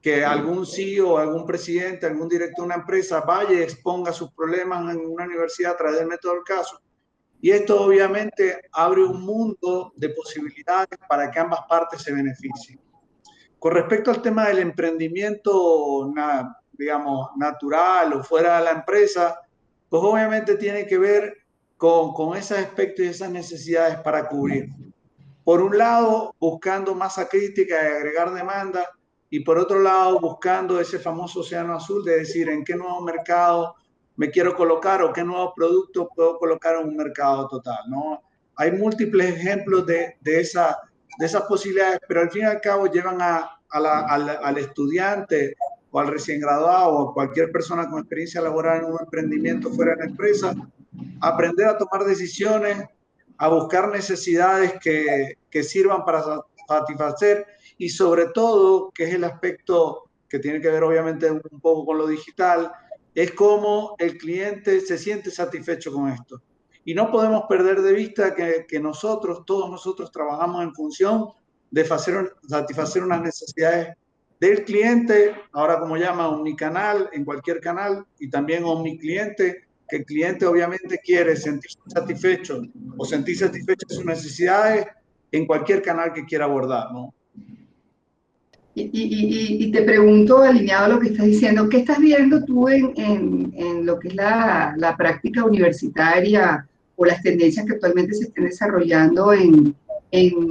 que algún CEO, algún presidente, algún director de una empresa vaya y exponga sus problemas en una universidad a través del método del caso. Y esto obviamente abre un mundo de posibilidades para que ambas partes se beneficien. Con respecto al tema del emprendimiento, digamos, natural o fuera de la empresa, pues obviamente tiene que ver con esos aspectos y esas necesidades para cubrir. Por un lado, buscando masa crítica y agregar demanda, y por otro lado, buscando ese famoso océano azul de decir en qué nuevo mercado me quiero colocar o qué nuevo producto puedo colocar en un mercado total, ¿no? Hay múltiples ejemplos de esas posibilidades, pero al fin y al cabo llevan al estudiante o al recién graduado o a cualquier persona con experiencia laboral en un emprendimiento fuera de la empresa, a aprender a tomar decisiones, a buscar necesidades que sirvan para satisfacer y sobre todo, que es el aspecto que tiene que ver obviamente un poco con lo digital, es cómo el cliente se siente satisfecho con esto. Y no podemos perder de vista que todos nosotros trabajamos en función de satisfacer unas necesidades del cliente, ahora como llama omnicanal, en cualquier canal, y también omnicliente, que el cliente obviamente quiere sentirse satisfecho o sentir satisfechas sus necesidades en cualquier canal que quiera abordar, ¿no? Y te pregunto, alineado a lo que estás diciendo, ¿qué estás viendo tú en lo que es la práctica universitaria o las tendencias que actualmente se están desarrollando en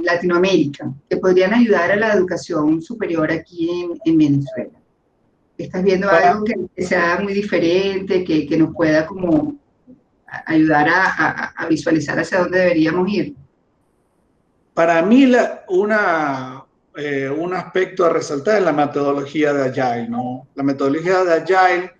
Latinoamérica, que podrían ayudar a la educación superior aquí en Venezuela? ¿Estás viendo algo que sea muy diferente, que nos pueda como ayudar a visualizar hacia dónde deberíamos ir? Para mí, un aspecto a resaltar es la metodología de Agile, ¿no? La metodología de Agile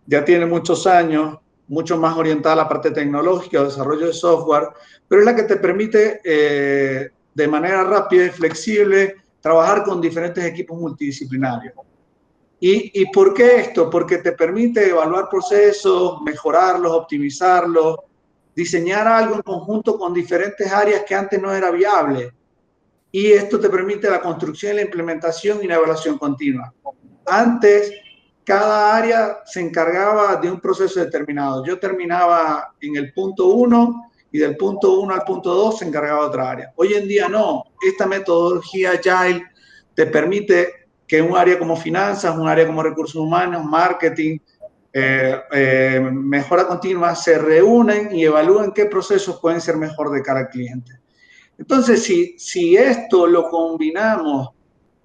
ya tiene muchos años, mucho más orientada a la parte tecnológica, al desarrollo de software, pero es la que te permite de manera rápida y flexible trabajar con diferentes equipos multidisciplinarios. ¿Y por qué esto? Porque te permite evaluar procesos, mejorarlos, optimizarlos, diseñar algo en conjunto con diferentes áreas que antes no era viable. Y esto te permite la construcción, la implementación y la evaluación continua. Antes, cada área se encargaba de un proceso determinado. Yo terminaba en el punto 1 y del punto 1 al punto 2 se encargaba otra área. Hoy en día no. Esta metodología Agile te permite que un área como finanzas, un área como recursos humanos, marketing, mejora continua, se reúnen y evalúen qué procesos pueden ser mejor de cara al cliente. Entonces, si esto lo combinamos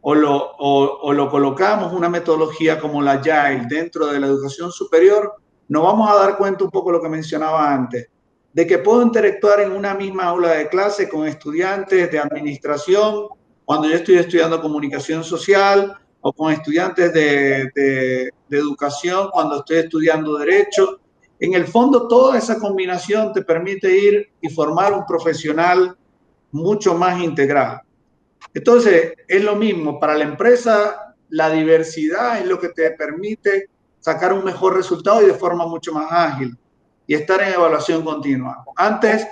o lo colocamos una metodología como la Agile dentro de la educación superior, nos vamos a dar cuenta un poco lo que mencionaba antes, de que puedo interactuar en una misma aula de clase con estudiantes de administración, cuando yo estoy estudiando comunicación social, o con estudiantes de educación, cuando estoy estudiando derecho. En el fondo, toda esa combinación te permite ir y formar un profesional mucho más integral. Entonces, es lo mismo, para la empresa, la diversidad es lo que te permite sacar un mejor resultado y de forma mucho más ágil y estar en evaluación continua. Antes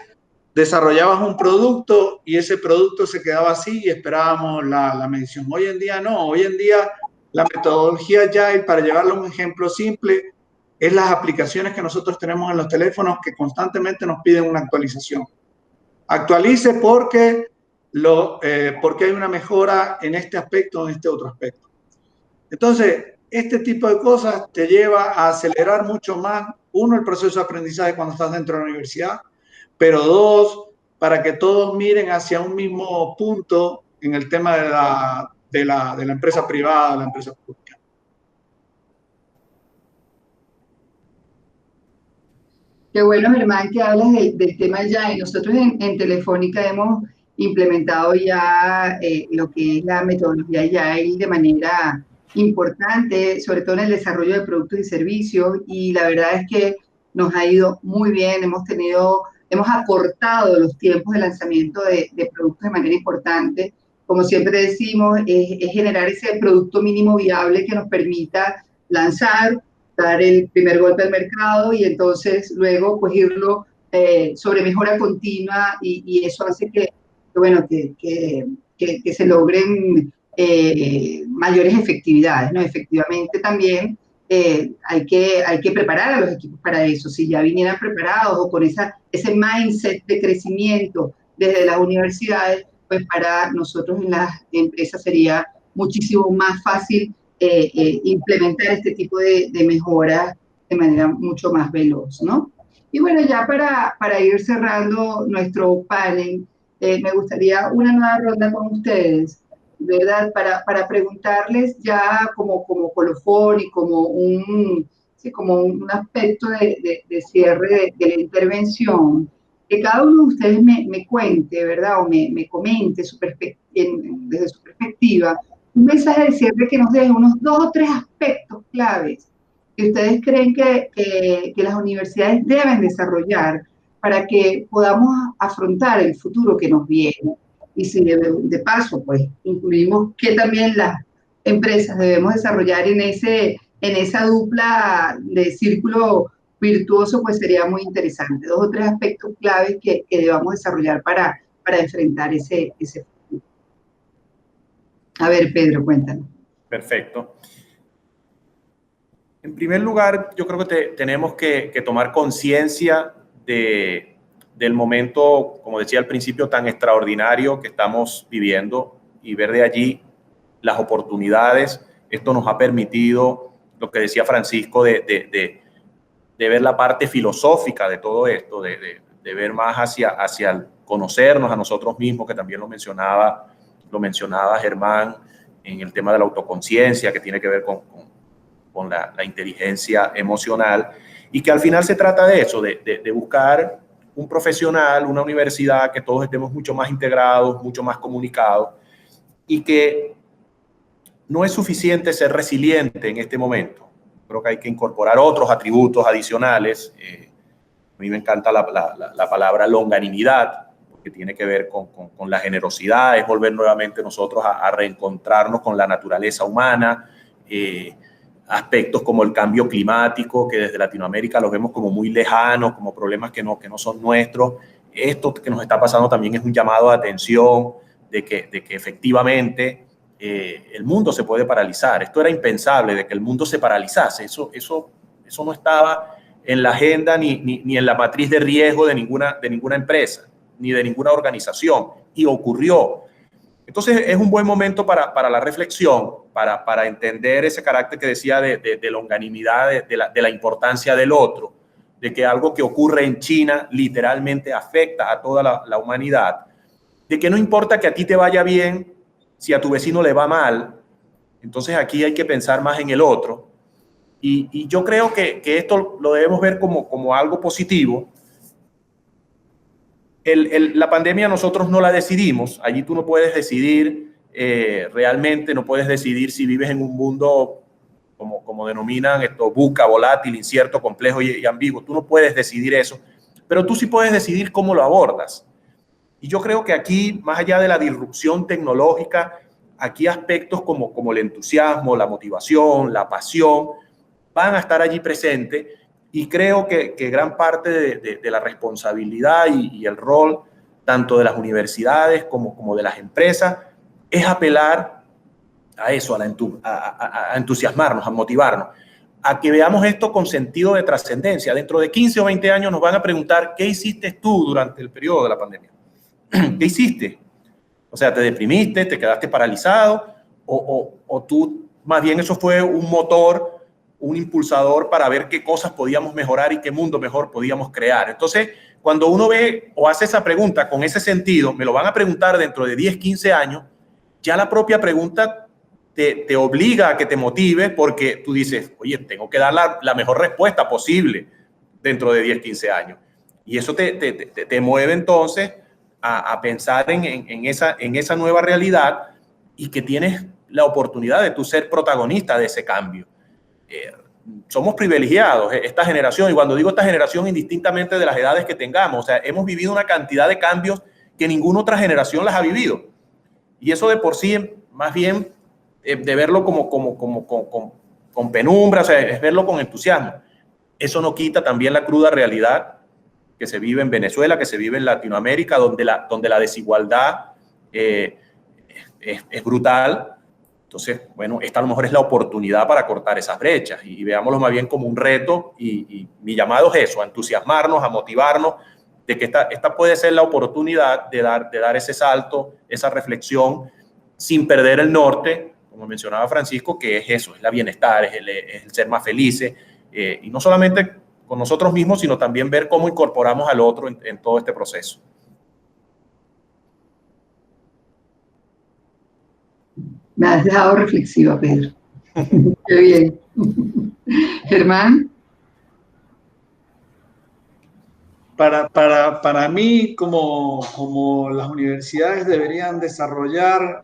desarrollabas un producto y ese producto se quedaba así y esperábamos la medición. Hoy en día no, hoy en día la metodología Agile, para llevarlo a un ejemplo simple, es las aplicaciones que nosotros tenemos en los teléfonos que constantemente nos piden una actualización. Actualice porque hay una mejora en este aspecto o en este otro aspecto. Entonces, este tipo de cosas te lleva a acelerar mucho más, uno, el proceso de aprendizaje cuando estás dentro de la universidad, pero dos, para que todos miren hacia un mismo punto en el tema de la empresa privada, de la empresa pública. Qué bueno, Germán, que hablas del tema ya. Y nosotros en Telefónica hemos implementado ya lo que es la metodología Agile de manera importante, sobre todo en el desarrollo de productos y servicios, y la verdad es que nos ha ido muy bien. Hemos acortado los tiempos de lanzamiento de productos de manera importante. Como siempre decimos, es generar ese producto mínimo viable que nos permita lanzar, dar el primer golpe al mercado y entonces luego pues irlo sobre mejora continua, y eso hace que se logren mayores efectividades, ¿no? Efectivamente también hay que preparar a los equipos para eso. Si ya vinieran preparados o con ese mindset de crecimiento desde las universidades, pues para nosotros en las empresas sería muchísimo más fácil implementar este tipo de mejoras de manera mucho más veloz, ¿no? Y bueno, ya para ir cerrando nuestro panel, me gustaría una nueva ronda con ustedes, ¿verdad? Para preguntarles ya como colofón y como un aspecto de cierre de la intervención, que cada uno de ustedes me cuente, ¿verdad? O me comente desde su perspectiva, un mensaje de cierre que nos deje unos 2 o 3 aspectos claves que ustedes creen que las universidades deben desarrollar para que podamos afrontar el futuro que nos viene. Y si de paso, pues, incluimos que también las empresas debemos desarrollar en esa dupla de círculo virtuoso, pues sería muy interesante. 2 o 3 aspectos claves que debamos desarrollar para enfrentar ese futuro. A ver, Pedro, cuéntanos. Perfecto. En primer lugar, yo creo que tenemos que tomar conciencia del momento, como decía al principio, tan extraordinario que estamos viviendo y ver de allí las oportunidades. Esto nos ha permitido, lo que decía Francisco, de ver la parte filosófica de todo esto, de ver más hacia el conocernos a nosotros mismos, que también lo mencionaba Germán, en el tema de la autoconciencia, que tiene que ver con la inteligencia emocional, y que al final se trata de eso, de buscar un profesional, una universidad, que todos estemos mucho más integrados, mucho más comunicados, y que no es suficiente ser resiliente en este momento. Creo que hay que incorporar otros atributos adicionales. A mí me encanta la palabra longanimidad, porque tiene que ver con la generosidad, es volver nuevamente nosotros a reencontrarnos con la naturaleza humana, aspectos como el cambio climático, que desde Latinoamérica los vemos como muy lejanos, como problemas que no son nuestros. Esto que nos está pasando también es un llamado de atención de que efectivamente el mundo se puede paralizar. Esto era impensable, de que el mundo se paralizase. Eso no estaba en la agenda ni en la matriz de riesgo de ninguna empresa, ni de ninguna organización, y ocurrió. Entonces es un buen momento para la reflexión, para entender ese carácter que decía de longanimidad, de la importancia del otro, de que algo que ocurre en China literalmente afecta a toda la humanidad, de que no importa que a ti te vaya bien, si a tu vecino le va mal, entonces aquí hay que pensar más en el otro. Y yo creo que esto lo debemos ver como algo positivo. La pandemia nosotros no la decidimos. Allí tú no puedes decidir realmente, no puedes decidir si vives en un mundo, como denominan esto, VUCA, volátil, incierto, complejo y ambiguo. Tú no puedes decidir eso, pero tú sí puedes decidir cómo lo abordas. Y yo creo que aquí, más allá de la disrupción tecnológica, aquí aspectos como el entusiasmo, la motivación, la pasión, van a estar allí presentes, y creo que gran parte de la responsabilidad y el rol tanto de las universidades como de las empresas es apelar a eso, a entusiasmarnos, a motivarnos, a que veamos esto con sentido de trascendencia. Dentro de 15 o 20 años nos van a preguntar, ¿qué hiciste tú durante el periodo de la pandemia? ¿Qué hiciste? O sea, ¿te deprimiste, te quedaste paralizado o tú, más bien eso fue un motor, un impulsador para ver qué cosas podíamos mejorar y qué mundo mejor podíamos crear? Entonces, cuando uno ve o hace esa pregunta con ese sentido, me lo van a preguntar dentro de 10, 15 años, ya la propia pregunta te obliga a que te motive, porque tú dices, oye, tengo que dar la mejor respuesta posible dentro de 10, 15 años. Y eso te mueve entonces a pensar en esa nueva realidad, y que tienes la oportunidad de tú ser protagonista de ese cambio. Somos privilegiados, esta generación, y cuando digo esta generación, indistintamente de las edades que tengamos, o sea, hemos vivido una cantidad de cambios que ninguna otra generación las ha vivido. Y eso de por sí, más bien, de verlo con penumbra, o sea, es verlo con entusiasmo. Eso no quita también la cruda realidad que se vive en Venezuela, que se vive en Latinoamérica, donde la desigualdad es brutal. Entonces, bueno, esta a lo mejor es la oportunidad para cortar esas brechas, y veámoslo más bien como un reto, y mi llamado es eso, a entusiasmarnos, a motivarnos, de que esta puede ser la oportunidad de dar ese salto, esa reflexión, sin perder el norte, como mencionaba Francisco, que es eso, es la bienestar, es el ser más felices, y no solamente con nosotros mismos, sino también ver cómo incorporamos al otro en todo este proceso. Me has dejado reflexiva, Pedro. Qué bien. Germán. Para mí, como las universidades deberían desarrollar,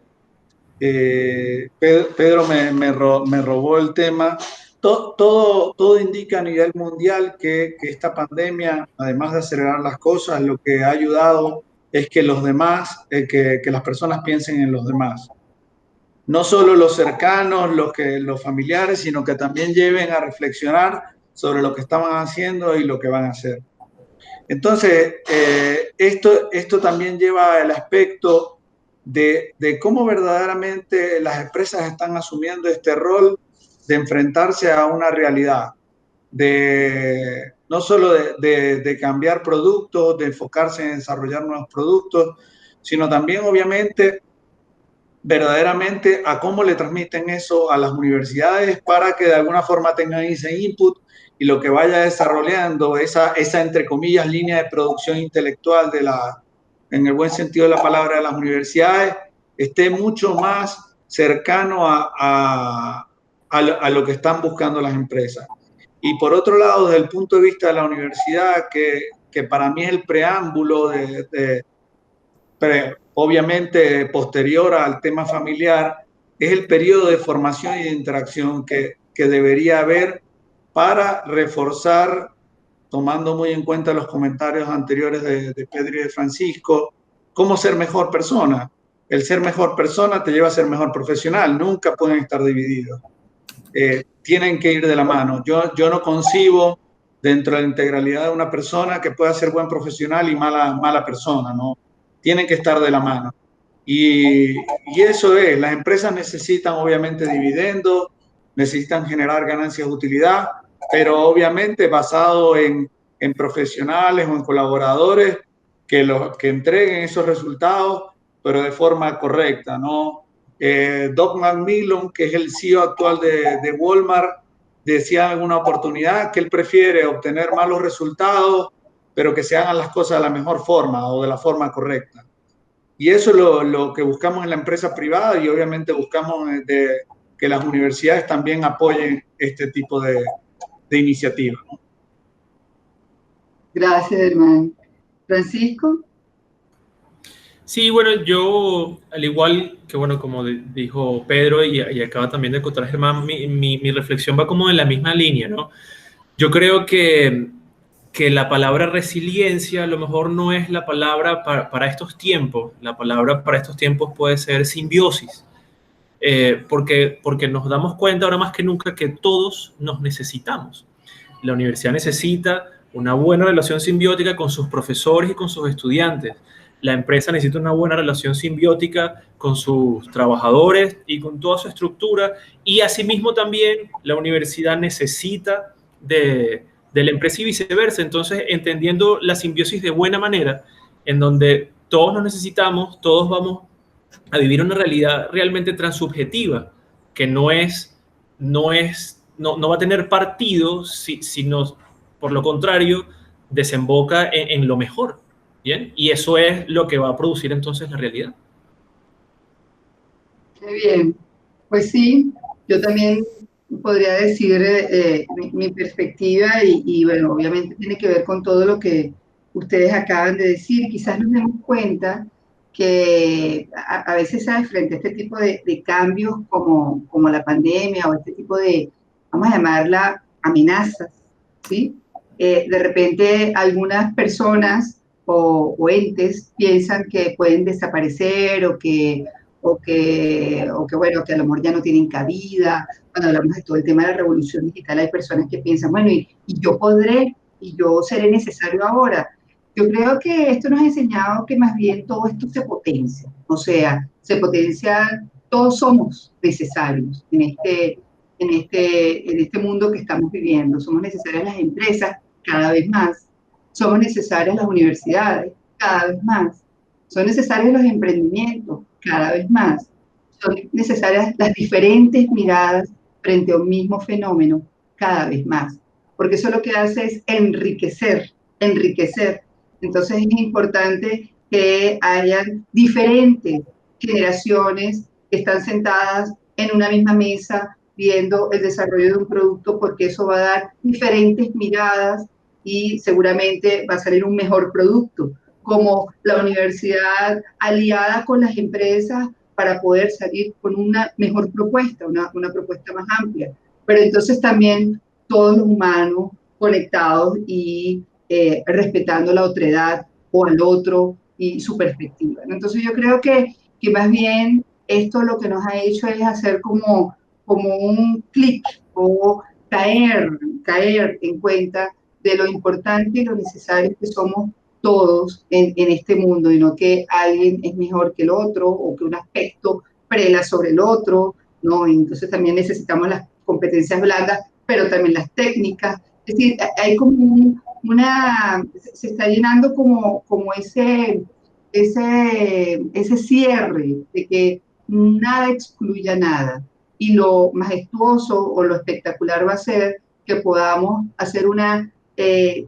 Pedro me robó el tema. Todo indica a nivel mundial que esta pandemia, además de acelerar las cosas, lo que ha ayudado es que los demás, que las personas piensen en los demás. No solo los cercanos, los familiares, sino que también lleven a reflexionar sobre lo que estaban haciendo y lo que van a hacer. Entonces, esto también lleva el aspecto de cómo verdaderamente las empresas están asumiendo este rol de enfrentarse a una realidad, no solo de cambiar productos, de enfocarse en desarrollar nuevos productos, sino también, obviamente, verdaderamente a cómo le transmiten eso a las universidades para que de alguna forma tengan ese input, y lo que vaya desarrollando esa entre comillas línea de producción intelectual en el buen sentido de la palabra, de las universidades, esté mucho más cercano a lo que están buscando las empresas. Y por otro lado, desde el punto de vista de la universidad, que para mí es el preámbulo obviamente posterior al tema familiar, es el periodo de formación y de interacción que debería haber para reforzar, tomando muy en cuenta los comentarios anteriores de Pedro y de Francisco, cómo ser mejor persona. El ser mejor persona te lleva a ser mejor profesional, nunca pueden estar divididos. Tienen que ir de la mano. Yo no concibo dentro de la integralidad de una persona que pueda ser buen profesional y mala persona, ¿no? Tienen que estar de la mano. Y eso es, las empresas necesitan obviamente dividendos, necesitan generar ganancias de utilidad, pero obviamente basado en profesionales o en colaboradores que entreguen esos resultados, pero de forma correcta, ¿no? Doug McMillon, que es el CEO actual de Walmart, decía en alguna oportunidad que él prefiere obtener malos resultados, pero que se hagan las cosas de la mejor forma o de la forma correcta. Y eso es lo que buscamos en la empresa privada y obviamente buscamos que las universidades también apoyen este tipo de iniciativas. Gracias, hermano. Francisco. Sí, bueno, yo, al igual que, bueno, como dijo Pedro y acaba también de contar Germán, mi reflexión va como en la misma línea, ¿no? Yo creo que la palabra resiliencia a lo mejor no es la palabra para estos tiempos. La palabra para estos tiempos puede ser simbiosis, porque nos damos cuenta ahora más que nunca que todos nos necesitamos. La universidad necesita una buena relación simbiótica con sus profesores y con sus estudiantes. La empresa necesita una buena relación simbiótica con sus trabajadores y con toda su estructura. Y asimismo también la universidad necesita de la empresa y viceversa. Entonces, entendiendo la simbiosis de buena manera, en donde todos nos necesitamos, todos vamos a vivir una realidad realmente transubjetiva, que no va a tener partido si nos, por lo contrario, desemboca en lo mejor. ¿Bien? Y eso es lo que va a producir entonces la realidad. Qué bien. Pues sí, yo también podría decir mi perspectiva y bueno, obviamente tiene que ver con todo lo que ustedes acaban de decir. Quizás nos demos cuenta que a veces, ¿sabes? Frente a este tipo de cambios como la pandemia o este tipo de, vamos a llamarla, amenazas, ¿sí? De repente algunas personas o entes piensan que pueden desaparecer bueno, que a lo mejor ya no tienen cabida. Cuando hablamos de todo el tema de la revolución digital, hay personas que piensan, bueno, y yo podré, y yo seré necesario ahora. Yo creo que esto nos ha enseñado que más bien todo esto se potencia, o sea, se potencia, todos somos necesarios en este mundo que estamos viviendo. Somos necesarias las empresas cada vez más, somos necesarias las universidades cada vez más, son necesarios los emprendimientos cada vez más, son necesarias las diferentes miradas frente a un mismo fenómeno cada vez más, porque eso lo que hace es enriquecer. Entonces es importante que hayan diferentes generaciones que están sentadas en una misma mesa viendo el desarrollo de un producto, porque eso va a dar diferentes miradas y seguramente va a salir un mejor producto, como la universidad aliada con las empresas para poder salir con una mejor propuesta, una propuesta más amplia. Pero entonces también todos los humanos conectados y respetando la otredad o al otro y su perspectiva, ¿no? Entonces yo creo que más bien esto lo que nos ha hecho es hacer como un clic o caer en cuenta de lo importante y lo necesario que somos todos en este mundo, y no que alguien es mejor que el otro o que un aspecto prela sobre el otro, ¿no? Entonces también necesitamos las competencias blandas, pero también las técnicas. Es decir, hay como se está llenando como ese cierre de que nada excluya nada. Y lo majestuoso o lo espectacular va a ser que podamos hacer una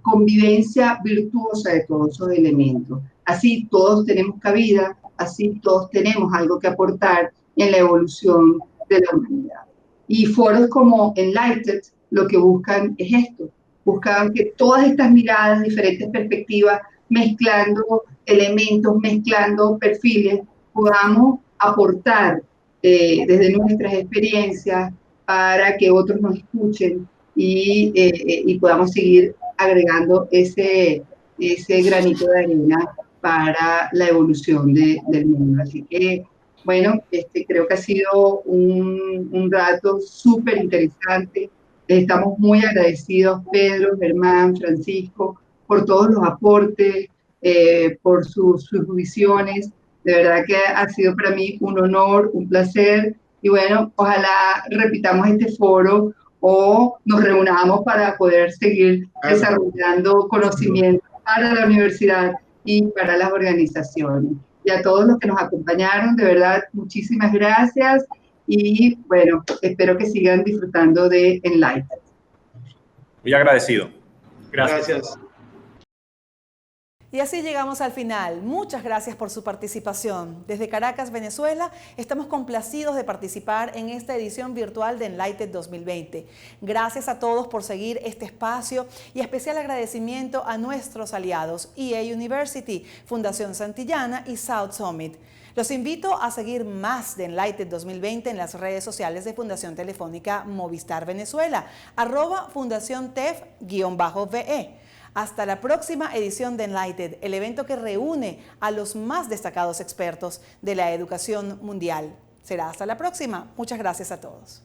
convivencia virtuosa de todos esos elementos. Así todos tenemos cabida, así todos tenemos algo que aportar en la evolución de la humanidad. Y foros como Enlighted lo que buscan es esto, buscan que todas estas miradas, diferentes perspectivas, mezclando elementos, mezclando perfiles, podamos aportar desde nuestras experiencias para que otros nos escuchen y podamos seguir agregando ese granito de arena para la evolución del mundo. Así que, bueno, creo que ha sido un rato súper interesante. Estamos muy agradecidos, Pedro, Germán, Francisco, por todos los aportes, por sus visiones. De verdad que ha sido para mí un honor, un placer. Y bueno, ojalá repitamos este foro o nos reunamos para poder seguir desarrollando conocimiento para la universidad y para las organizaciones. Y a todos los que nos acompañaron, de verdad, muchísimas gracias. Y bueno, espero que sigan disfrutando de Enlighted. Muy agradecido. Gracias. Y así llegamos al final. Muchas gracias por su participación. Desde Caracas, Venezuela, estamos complacidos de participar en esta edición virtual de Enlighted 2020. Gracias a todos por seguir este espacio y especial agradecimiento a nuestros aliados EA University, Fundación Santillana y South Summit. Los invito a seguir más de Enlighted 2020 en las redes sociales de Fundación Telefónica Movistar Venezuela, @FundaciónTEF_VE. Hasta la próxima edición de Enlighted, el evento que reúne a los más destacados expertos de la educación mundial. Será hasta la próxima. Muchas gracias a todos.